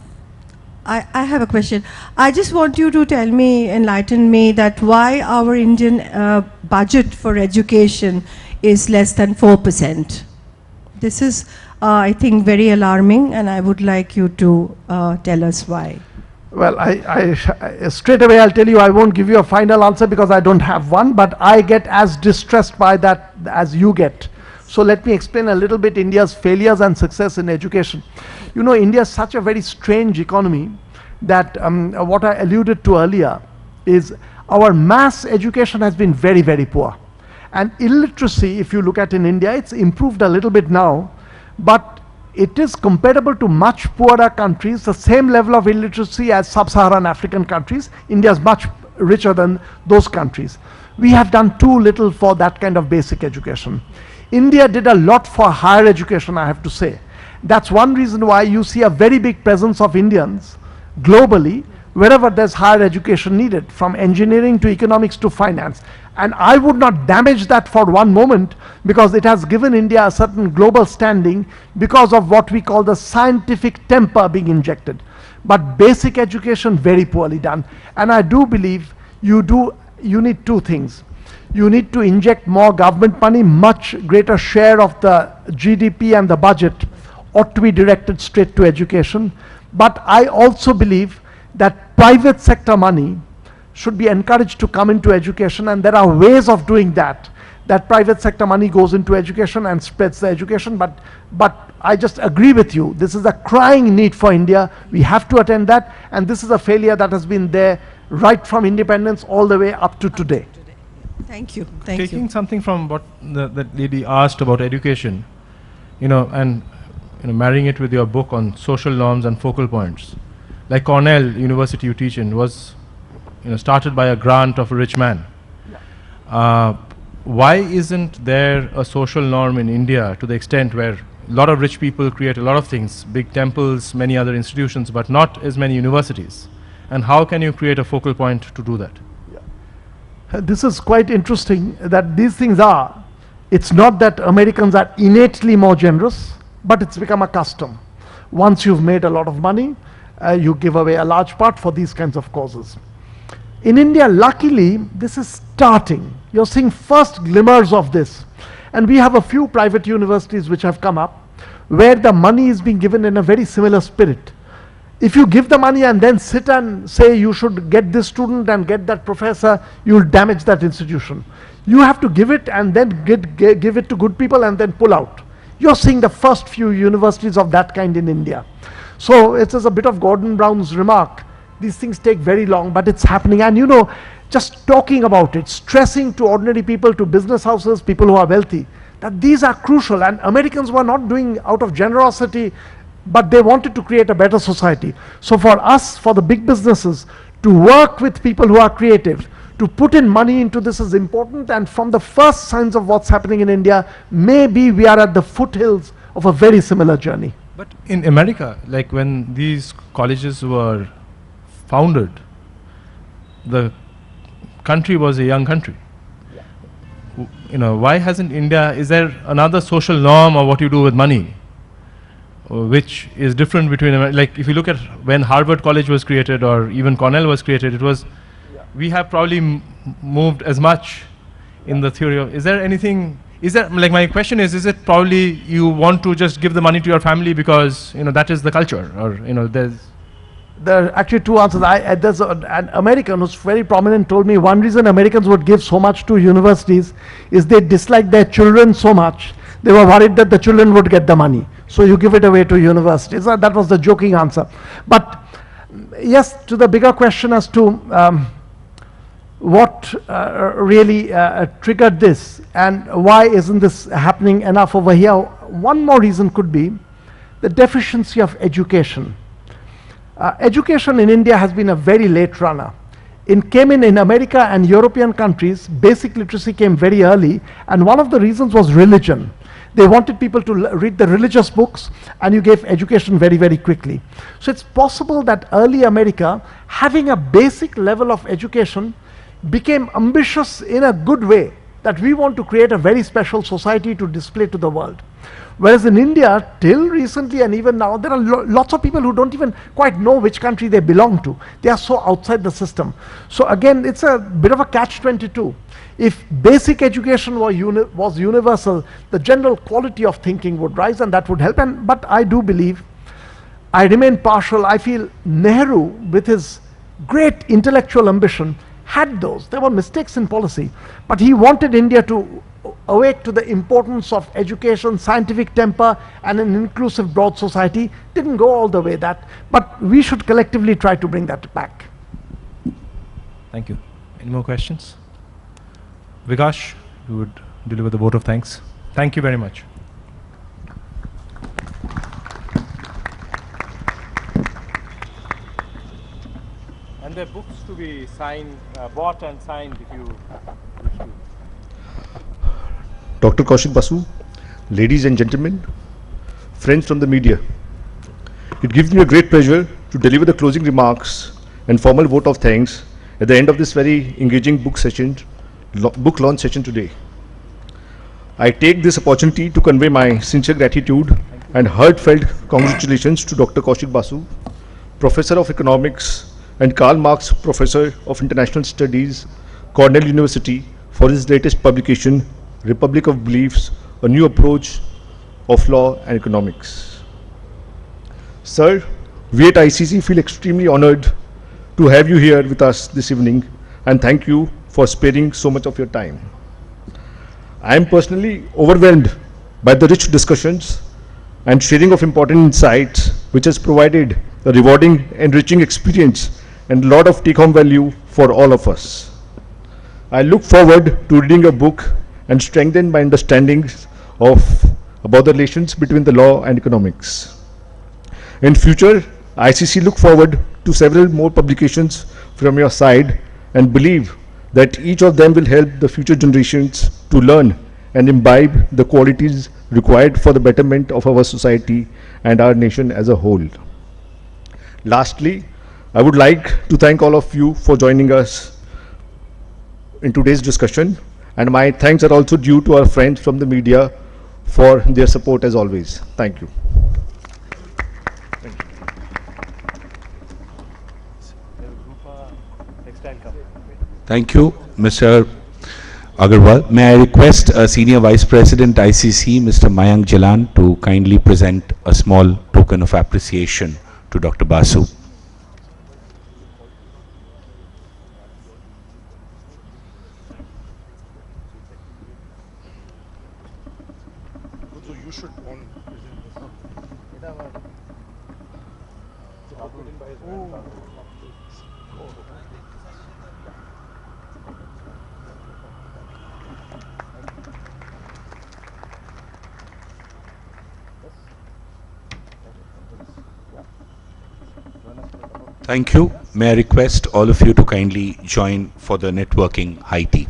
have a question. I just want you to tell me, enlighten me, that why our Indian budget for education is less than 4%. This is, I think, very alarming, and I would like you to tell us why. Well, straight away I'll tell you I won't give you a final answer because I don't have one, but I get as distressed by that as you get. So let me explain a little bit India's failures and success in education. You know, India is such a very strange economy that what I alluded to earlier is our mass education has been very, very poor. And illiteracy, if you look at in India, it's improved a little bit now, but it is comparable to much poorer countries, the same level of illiteracy as sub-Saharan African countries. India is much richer than those countries. We have done too little for that kind of basic education. India did a lot for higher education, I have to say. That's one reason why you see a very big presence of Indians globally, wherever there's higher education needed, from engineering to economics to finance. And I would not damage that for one moment, because it has given India a certain global standing because of what we call the scientific temper being injected. But basic education, very poorly done. And I do believe you need two things. You need to inject more government money, much greater share of the GDP and the budget ought to be directed straight to education. But I also believe that private sector money should be encouraged to come into education, and there are ways of doing that. That private sector money goes into education and spreads the education, but I just agree with you. This is a crying need for India. We have to attend that, and this is a failure that has been there right from independence all the way up to today. Thank you. Thank you. Taking something from what that lady asked about education, and marrying it with your book on social norms and focal points. Like Cornell University you teach in was started by a grant of a rich man. Why isn't there a social norm in India to the extent where a lot of rich people create a lot of things, big temples, many other institutions, but not as many universities? And how can you create a focal point to do that? This is quite interesting that these things are, it's not that Americans are innately more generous, but it's become a custom. Once you've made a lot of money, you give away a large part for these kinds of causes. In India, luckily, this is starting. You're seeing first glimmers of this. And we have a few private universities which have come up where the money is being given in a very similar spirit. If you give the money and then sit and say you should get this student and get that professor, you'll damage that institution. You have to give it and then give it to good people and then pull out. You're seeing the first few universities of that kind in India. So it is a bit of Gordon Brown's remark. These things take very long, but it's happening. And just talking about it, stressing to ordinary people, to business houses, people who are wealthy, that these are crucial. And Americans were not doing out of generosity, but they wanted to create a better society. So for us, for the big businesses, to work with people who are creative, to put in money into this is important. And from the first signs of what's happening in India, maybe we are at the foothills of a very similar journey. But in America, like when these colleges were founded, the country was a young country. Why hasn't India, is there another social norm or what you do with money which is different between, like if you look at when Harvard College was created or even Cornell was created, it was, we have probably moved as much in the theory of, is there anything, like my question is it probably you want to just give the money to your family because, that is the culture, or, There are actually two answers. There's an American who's very prominent told me one reason Americans would give so much to universities is they dislike their children so much. They were worried that the children would get the money. So you give it away to universities. That was the joking answer. But yes, to the bigger question as to what really triggered this and why isn't this happening enough over here, one more reason could be the deficiency of education. Education in India has been a very late runner. It came in America and European countries, basic literacy came very early, and one of the reasons was religion. They wanted people to read the religious books, and you gave education very, very quickly. So it's possible that early America, having a basic level of education, became ambitious in a good way, that we want to create a very special society to display to the world. Whereas in India, till recently and even now, there are lots of people who don't even quite know which country they belong to. They are so outside the system. So again, it's a bit of a catch-22. If basic education was universal, the general quality of thinking would rise, and that would help. But I do believe, I remain partial. I feel Nehru, with his great intellectual ambition, had those. There were mistakes in policy, but he wanted India to awake to the importance of education, scientific temper, and an inclusive broad society. Didn't go all the way that, but we should collectively try to bring that back. Thank you. Any more questions? Vikas, you would deliver the vote of thanks. Thank you very much. And there are books to be signed, bought and signed if you wish to. Dr. Kaushik Basu, ladies and gentlemen, friends from the media, it gives me a great pleasure to deliver the closing remarks and formal vote of thanks at the end of this very engaging book launch session today. I take this opportunity to convey my sincere gratitude and heartfelt congratulations to Dr. Kaushik Basu, Professor of Economics and Karl Marx Professor of International Studies, Cornell University, for his latest publication, Republic of Beliefs, a new approach of law and economics. Sir, we at ICC feel extremely honored to have you here with us this evening, and thank you for sparing so much of your time. I am personally overwhelmed by the rich discussions and sharing of important insights, which has provided a rewarding, enriching experience and a lot of take-home value for all of us. I look forward to reading your book and strengthen my understandings about the relations between the law and economics. In future, ICC look forward to several more publications from your side and believe that each of them will help the future generations to learn and imbibe the qualities required for the betterment of our society and our nation as a whole. Lastly, I would like to thank all of you for joining us in today's discussion, and my thanks are also due to our friends from the media for their support as always. Thank you. Thank you, Mr. Agarwal. May I request Senior Vice President ICC, Mr. Mayank Jalan, to kindly present a small token of appreciation to Dr. Basu. You should on. Thank you. May I request all of you to kindly join for the networking high tea.